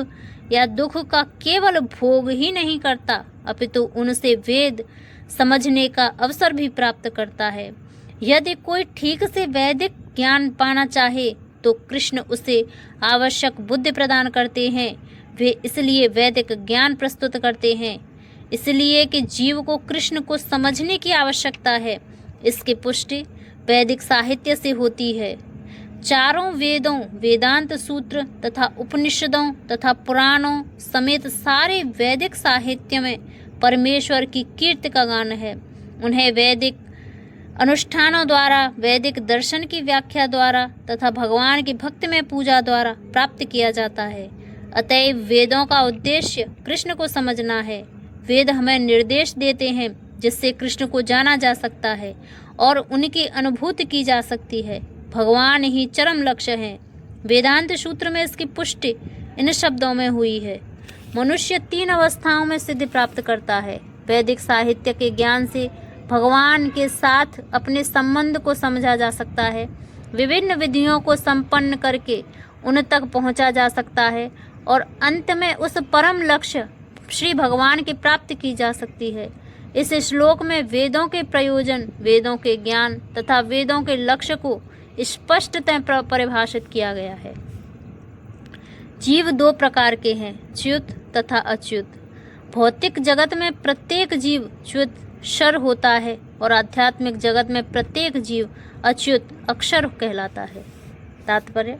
या दुख का केवल भोग ही नहीं करता, अपितु उनसे वेद समझने का अवसर भी प्राप्त करता है। यदि कोई ठीक से वैदिक ज्ञान पाना चाहे तो कृष्ण उसे आवश्यक बुद्धि प्रदान करते हैं। वे इसलिए वैदिक ज्ञान प्रस्तुत करते हैं, इसलिए कि जीव को कृष्ण को समझने की आवश्यकता है। इसकी पुष्टि वैदिक साहित्य से होती है। चारों वेदों, वेदांत सूत्र तथा उपनिषदों तथा पुराणों समेत सारे वैदिक साहित्य में परमेश्वर की कीर्ति का गान है। उन्हें वैदिक अनुष्ठानों द्वारा, वैदिक दर्शन की व्याख्या द्वारा तथा भगवान की भक्ति में पूजा द्वारा प्राप्त किया जाता है। अतएव वेदों का उद्देश्य कृष्ण को समझना है। वेद हमें निर्देश देते हैं जिससे कृष्ण को जाना जा सकता है और उनकी अनुभूति की जा सकती है। भगवान ही चरम लक्ष्य है। वेदांत सूत्र में इसकी पुष्टि इन शब्दों में हुई है। मनुष्य 3 अवस्थाओं में सिद्धि प्राप्त करता है। वैदिक साहित्य के ज्ञान से भगवान के साथ अपने संबंध को समझा जा सकता है। विभिन्न विधियों को संपन्न करके उन तक पहुंचा जा सकता है और अंत में उस परम लक्ष्य श्री भगवान की प्राप्ति की जा सकती है। इस श्लोक में वेदों के प्रयोजन, वेदों के ज्ञान तथा वेदों के लक्ष्य को स्पष्टतः परिभाषित किया गया है। जीव 2 प्रकार के हैं, च्युत तथा अच्युत। भौतिक जगत में प्रत्येक जीव च्युत क्षर होता है और आध्यात्मिक जगत में प्रत्येक जीव अच्युत अक्षर कहलाता है। तात्पर्य,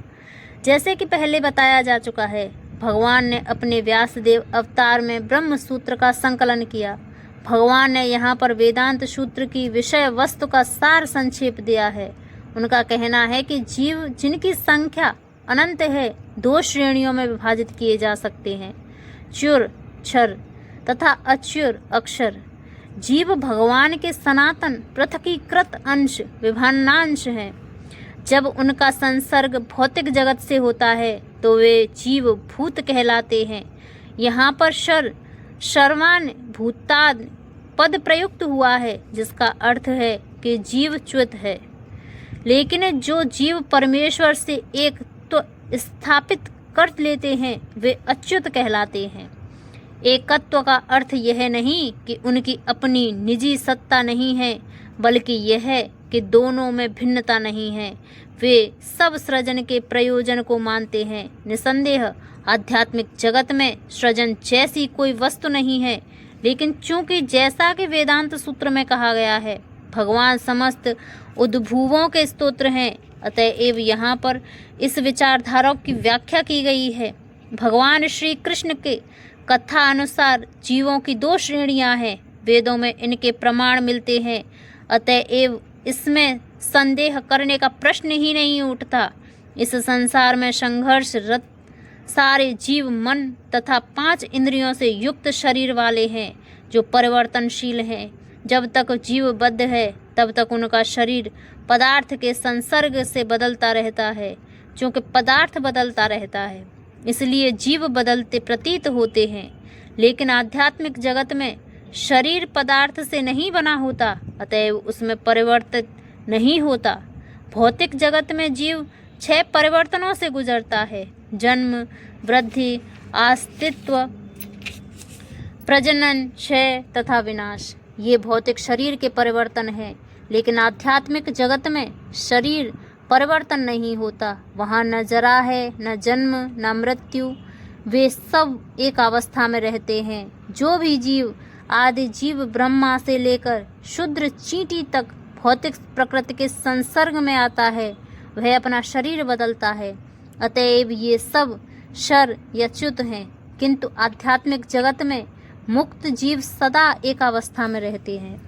जैसे कि पहले बताया जा चुका है, भगवान ने अपने व्यासदेव अवतार में ब्रह्म सूत्र का संकलन किया। भगवान ने यहाँ पर वेदांत सूत्र की विषय वस्तु का सार संक्षेप दिया है। उनका कहना है कि जीव जिनकी संख्या अनंत है 2 श्रेणियों में विभाजित किए जा सकते हैं, च्युर क्षर तथा अच्युर अक्षर। जीव भगवान के सनातन पृथकीकृत अंश, विभान्नांश हैं। जब उनका संसर्ग भौतिक जगत से होता है तो वे जीव भूत कहलाते हैं। यहाँ पर शर्वान भूताद पद प्रयुक्त हुआ है, जिसका अर्थ है कि जीव च्युत है। लेकिन जो जीव परमेश्वर से एक तो स्थापित कर लेते हैं वे अच्युत कहलाते हैं। एकत्व का अर्थ यह नहीं कि उनकी अपनी निजी सत्ता नहीं है, बल्कि यह है कि दोनों में भिन्नता नहीं है। वे सब सृजन के प्रयोजन को मानते हैं। निसंदेह आध्यात्मिक जगत में सृजन जैसी कोई वस्तु नहीं है, लेकिन चूंकि जैसा कि वेदांत सूत्र में कहा गया है, भगवान समस्त उद्भुवों के स्तोत्र हैं, अतएव यहाँ पर इस विचारधारा की व्याख्या की गई है। भगवान श्री कृष्ण के कथा अनुसार जीवों की 2 श्रेणियां हैं। वेदों में इनके प्रमाण मिलते हैं, अतएव इसमें संदेह करने का प्रश्न ही नहीं उठता। इस संसार में संघर्षरत सारे जीव मन तथा 5 इंद्रियों से युक्त शरीर वाले हैं, जो परिवर्तनशील हैं। जब तक जीव बद्ध है तब तक उनका शरीर पदार्थ के संसर्ग से बदलता रहता है। क्योंकि पदार्थ बदलता रहता है, इसलिए जीव बदलते प्रतीत होते हैं। लेकिन आध्यात्मिक जगत में शरीर पदार्थ से नहीं बना होता, अतएव उसमें परिवर्तित नहीं होता। भौतिक जगत में जीव 6 परिवर्तनों से गुजरता है: जन्म, वृद्धि, अस्तित्व, प्रजनन, क्षय तथा विनाश। ये भौतिक शरीर के परिवर्तन हैं। लेकिन आध्यात्मिक जगत में शरीर परिवर्तन नहीं होता। वहाँ न जरा है, न जन्म, न मृत्यु। वे सब एक अवस्था में रहते हैं। जो भी जीव आदि जीव ब्रह्मा से लेकर शूद्र चींटी तक भौतिक प्रकृति के संसर्ग में आता है, वह अपना शरीर बदलता है। अतएव ये सब शर या च्युत हैं। किंतु आध्यात्मिक जगत में मुक्त जीव सदा एक अवस्था में रहते हैं।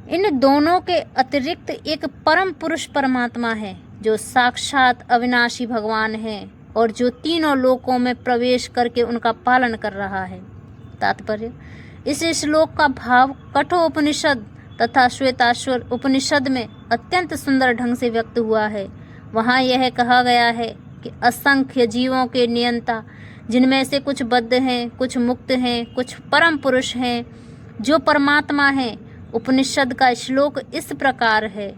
इन दोनों के अतिरिक्त एक परम पुरुष परमात्मा है, जो साक्षात अविनाशी भगवान है और जो तीनों लोकों में प्रवेश करके उनका पालन कर रहा है। तात्पर्य: इस श्लोक का भाव कठोपनिषद तथा श्वेताश्वर उपनिषद में अत्यंत सुंदर ढंग से व्यक्त हुआ है। वहाँ यह कहा गया है कि असंख्य जीवों के नियंता, जिनमें से कुछ बद्ध हैं, कुछ मुक्त हैं, कुछ परम पुरुष हैं, जो परमात्मा हैं। उपनिषद का श्लोक इस प्रकार है।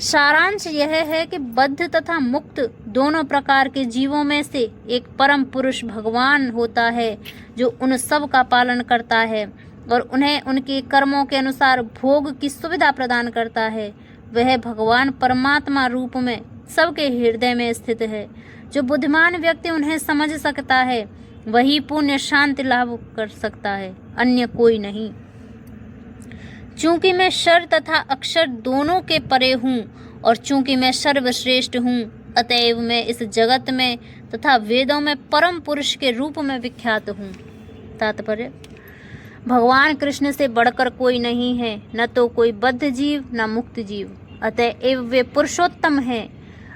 सारांश यह है कि बद्ध तथा मुक्त दोनों प्रकार के जीवों में से एक परम पुरुष भगवान होता है, जो उन सब का पालन करता है और उन्हें उनके कर्मों के अनुसार भोग की सुविधा प्रदान करता है। वह भगवान परमात्मा रूप में सबके हृदय में स्थित है। जो बुद्धिमान व्यक्ति उन्हें समझ सकता है, वही पुण्य शांति लाभ कर सकता है, अन्य कोई नहीं। चूंकि मैं शर तथा अक्षर दोनों के परे हूँ और चूंकि मैं सर्वश्रेष्ठ हूँ, अतएव मैं इस जगत में तथा वेदों में परम पुरुष के रूप में विख्यात हूँ। तात्पर्य: भगवान कृष्ण से बढ़कर कोई नहीं है, न तो कोई बद्ध जीव न मुक्त जीव, अतएव वे पुरुषोत्तम हैं।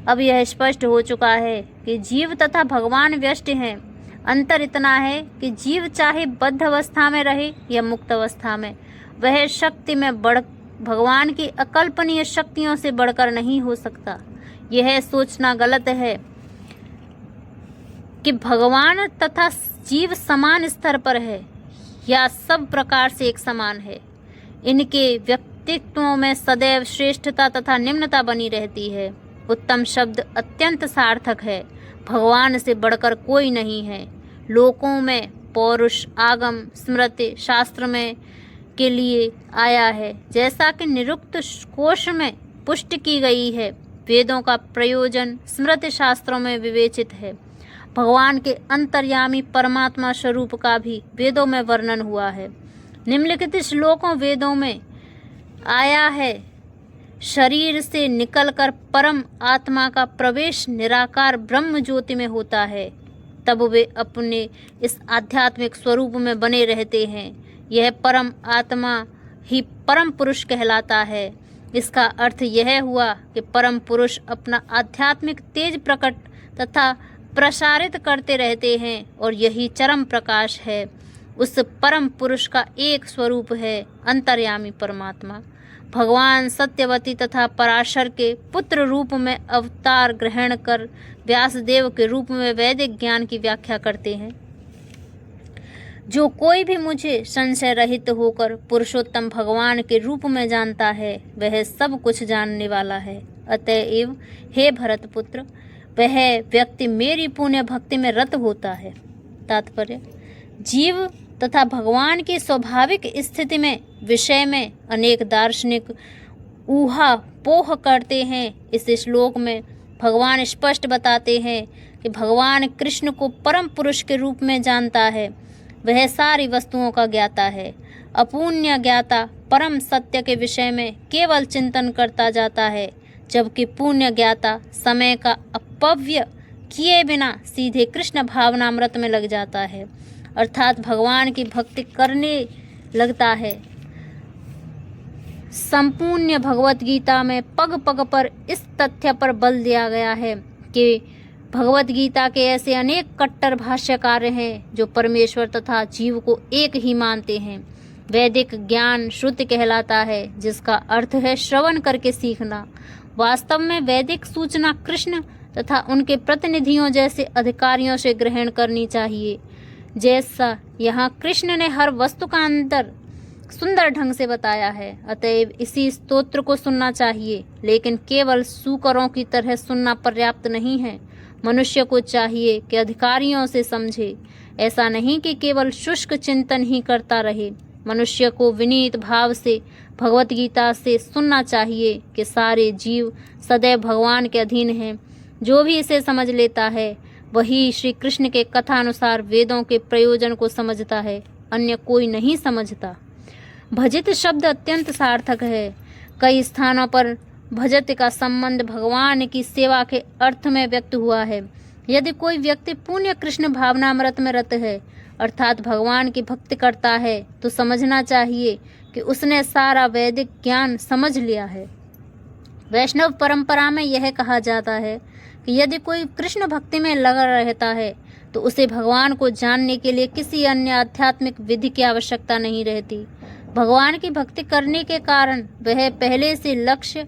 अब यह स्पष्ट हो चुका है कि जीव तथा भगवान व्यष्टि हैं। अंतर इतना है कि जीव चाहे बद्ध अवस्था में रहे या मुक्त अवस्था में, वह शक्ति में बढ़ भगवान की अकल्पनीय शक्तियों से बढ़कर नहीं हो सकता। यह सोचना गलत है कि भगवान तथा जीव समान स्तर पर है या सब प्रकार से एक समान है। इनके व्यक्तित्वों में सदैव श्रेष्ठता तथा निम्नता बनी रहती है। उत्तम शब्द अत्यंत सार्थक है। भगवान से बढ़कर कोई नहीं है। लोकों में पौरुष, आगम, स्मृति शास्त्र में के लिए आया है, जैसा कि निरुक्त कोश में पुष्टि की गई है। वेदों का प्रयोजन स्मृति शास्त्रों में विवेचित है। भगवान के अंतर्यामी परमात्मा स्वरूप का भी वेदों में वर्णन हुआ है। निम्नलिखित श्लोकों वेदों में आया है: शरीर से निकलकर परम आत्मा का प्रवेश निराकार ब्रह्म ज्योति में होता है, तब वे अपने इस आध्यात्मिक स्वरूप में बने रहते हैं। यह परम आत्मा ही परम पुरुष कहलाता है। इसका अर्थ यह हुआ कि परम पुरुष अपना आध्यात्मिक तेज प्रकट तथा प्रसारित करते रहते हैं और यही चरम प्रकाश है। उस परम पुरुष का एक स्वरूप है अंतर्यामी परमात्मा। भगवान सत्यवती तथा पराशर के पुत्र रूप में अवतार ग्रहण कर व्यासदेव के रूप में वैदिक ज्ञान की व्याख्या करते हैं। जो कोई भी मुझे संशय रहित होकर पुरुषोत्तम भगवान के रूप में जानता है, वह सब कुछ जानने वाला है। अतएव हे भरतपुत्र, वह व्यक्ति मेरी पुण्य भक्ति में रत होता है। तात्पर्य: जीव तथा भगवान की स्वाभाविक स्थिति में विषय में अनेक दार्शनिक ऊहा पोह करते हैं। इस श्लोक में भगवान स्पष्ट बताते हैं कि भगवान कृष्ण को परम पुरुष के रूप में जानता है। वह सारी वस्तुओं का ज्ञाता है। अपुण्य ज्ञाता परम सत्य के विषय में केवल चिंतन करता जाता है, जबकि पुण्य ज्ञाता समय का अपव्यय किए बिना सीधे कृष्ण भावनामृत में लग जाता है, अर्थात भगवान की भक्ति करने लगता है। संपूर्ण भगवत गीता में पग पग पर इस तथ्य पर बल दिया गया है कि भगवत गीता के ऐसे अनेक कट्टर भाष्यकार हैं जो परमेश्वर तथा जीव को एक ही मानते हैं। वैदिक ज्ञान श्रुति कहलाता है, जिसका अर्थ है श्रवण करके सीखना। वास्तव में वैदिक सूचना कृष्ण तथा उनके प्रतिनिधियों जैसे अधिकारियों से ग्रहण करनी चाहिए, जैसा यहाँ कृष्ण ने हर वस्तु का अंतर सुंदर ढंग से बताया है। अतएव इसी स्तोत्र को सुनना चाहिए, लेकिन केवल सूकरों की तरह सुनना पर्याप्त नहीं है। मनुष्य को चाहिए कि अधिकारियों से समझे, ऐसा नहीं कि केवल शुष्क चिंतन ही करता रहे। मनुष्य को विनीत भाव से भगवत गीता से सुनना चाहिए कि सारे जीव सदैव भगवान के अधीन हैं। जो भी इसे समझ लेता है वही श्री कृष्ण के कथानुसार वेदों के प्रयोजन को समझता है, अन्य कोई नहीं समझता। भजित शब्द अत्यंत सार्थक है। कई स्थानों पर भजत का संबंध भगवान की सेवा के अर्थ में व्यक्त हुआ है। यदि कोई व्यक्ति पुण्य कृष्ण भावनामृत में रत है, अर्थात भगवान की भक्ति करता है, तो समझना चाहिए कि उसने सारा वैदिक ज्ञान समझ लिया है। वैष्णव परंपरा में यह कहा जाता है कि यदि कोई कृष्ण भक्ति में लगा रहता है तो उसे भगवान को जानने के लिए किसी अन्य आध्यात्मिक विधि की आवश्यकता नहीं रहती। भगवान की भक्ति करने के कारण वह पहले से लक्ष्य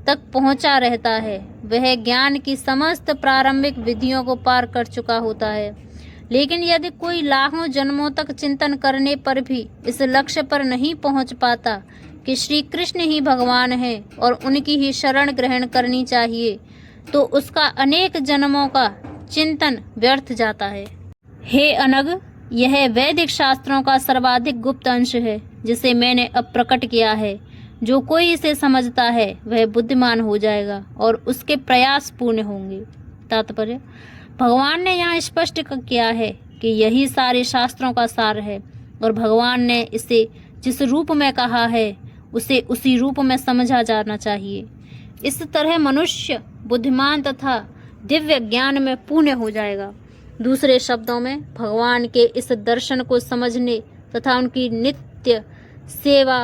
तक पहुंचा रहता है। वह ज्ञान की समस्त प्रारंभिक विधियों को पार कर चुका होता है। लेकिन यदि कोई लाखों जन्मों तक चिंतन करने पर भी इस लक्ष्य पर नहीं पहुंच पाता कि श्री कृष्ण ही भगवान है और उनकी ही शरण ग्रहण करनी चाहिए, तो उसका अनेक जन्मों का चिंतन व्यर्थ जाता है। हे अनग, यह वैदिक शास्त्रों का सर्वाधिक गुप्त अंश है जिसे मैंने अब प्रकट किया है। जो कोई इसे समझता है वह बुद्धिमान हो जाएगा और उसके प्रयास पूर्ण होंगे। तात्पर्य: भगवान ने यहाँ स्पष्ट किया है कि यही सारे शास्त्रों का सार है और भगवान ने इसे जिस रूप में कहा है उसे उसी रूप में समझा जाना चाहिए। इस तरह मनुष्य बुद्धिमान तथा दिव्य ज्ञान में पूर्ण हो जाएगा। दूसरे शब्दों में, भगवान के इस दर्शन को समझने तथा उनकी नित्य सेवा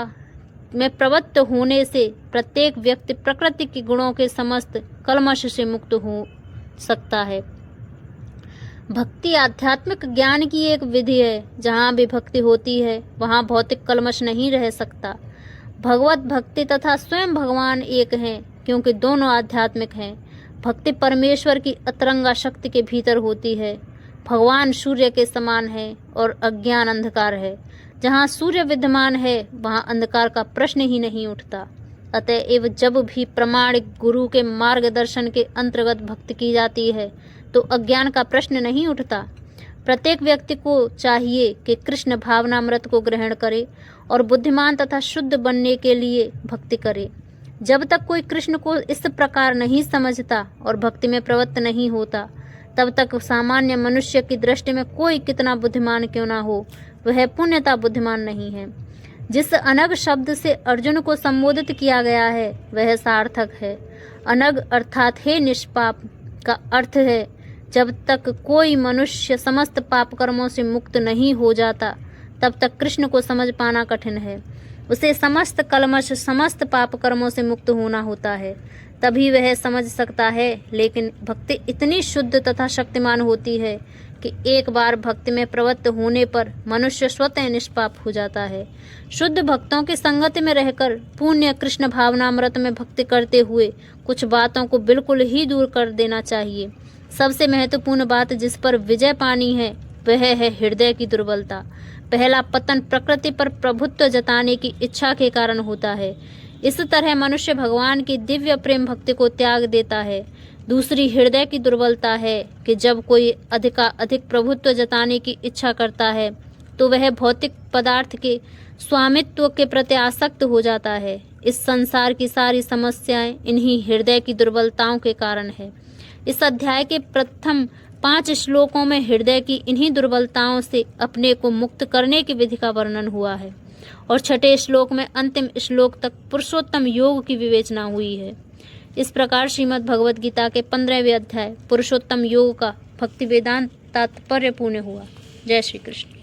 में प्रवृत्त होने से प्रत्येक व्यक्ति प्रकृति के गुणों के समस्त कलमश से मुक्त हो सकता है। भक्ति आध्यात्मिक ज्ञान की एक विधि है। जहाँ भी भक्ति होती है वहाँ भौतिक कलमश नहीं रह सकता। भगवत भक्ति तथा स्वयं भगवान एक हैं, क्योंकि दोनों आध्यात्मिक हैं। भक्ति परमेश्वर की अतरंगा शक्ति के भीतर होती है। भगवान सूर्य के समान है और अज्ञान अंधकार है। जहाँ सूर्य विद्यमान है वहाँ अंधकार का प्रश्न ही नहीं उठता। अतएव जब भी प्रमाणिक गुरु के मार्गदर्शन के अंतर्गत भक्ति की जाती है तो अज्ञान का प्रश्न नहीं उठता। प्रत्येक व्यक्ति को चाहिए कि कृष्ण भावनामृत को ग्रहण करे और बुद्धिमान तथा शुद्ध बनने के लिए भक्ति करे। जब तक कोई कृष्ण को इस प्रकार नहीं समझता और भक्ति में प्रवृत्त नहीं होता, तब तक सामान्य मनुष्य की दृष्टि में कोई कितना बुद्धिमान क्यों ना हो, वह पूर्णतः बुद्धिमान नहीं है। जिस अनग शब्द से अर्जुन को संबोधित किया गया है वह सार्थक है। अनग अर्थात हे निष्पाप का अर्थ है जब तक कोई मनुष्य समस्त पाप कर्मों से मुक्त नहीं हो जाता तब तक कृष्ण को समझ पाना कठिन है। उसे समस्त कलमश समस्त पाप कर्मों से मुक्त होना होता है, तभी वह समझ सकता है। लेकिन भक्ति इतनी शुद्ध तथा शक्तिमान होती है कि एक बार भक्ति में प्रवृत्त होने पर मनुष्य स्वतः निष्पाप हो जाता है। शुद्ध भक्तों की संगति में रहकर पुण्य कृष्ण भावनामृत में भक्ति करते हुए कुछ बातों को बिल्कुल ही दूर कर देना चाहिए। सबसे महत्वपूर्ण बात जिस पर विजय पानी है वह है हृदय की दुर्बलता। पहला पतन प्रकृति पर प्रभुत्व जताने की इच्छा के कारण होता है। इस तरह मनुष्य भगवान की दिव्य प्रेम भक्ति को त्याग देता है। दूसरी हृदय की दुर्बलता है कि जब कोई अधिक प्रभुत्व जताने की इच्छा करता है तो वह भौतिक पदार्थ के स्वामित्व के प्रति आसक्त हो जाता है। इस संसार की सारी समस्याएं इन्हीं हृदय की दुर्बलताओं के कारण है। इस अध्याय के प्रथम 5 श्लोकों में हृदय की इन्हीं दुर्बलताओं से अपने को मुक्त करने की विधि का वर्णन हुआ है। और छठे श्लोक में अंतिम श्लोक तक पुरुषोत्तम योग की विवेचना हुई है। इस प्रकार श्रीमद् भगवद गीता के 15वें अध्याय पुरुषोत्तम योग का भक्ति वेदांत तात्पर्यपूर्ण हुआ। जय श्री कृष्ण।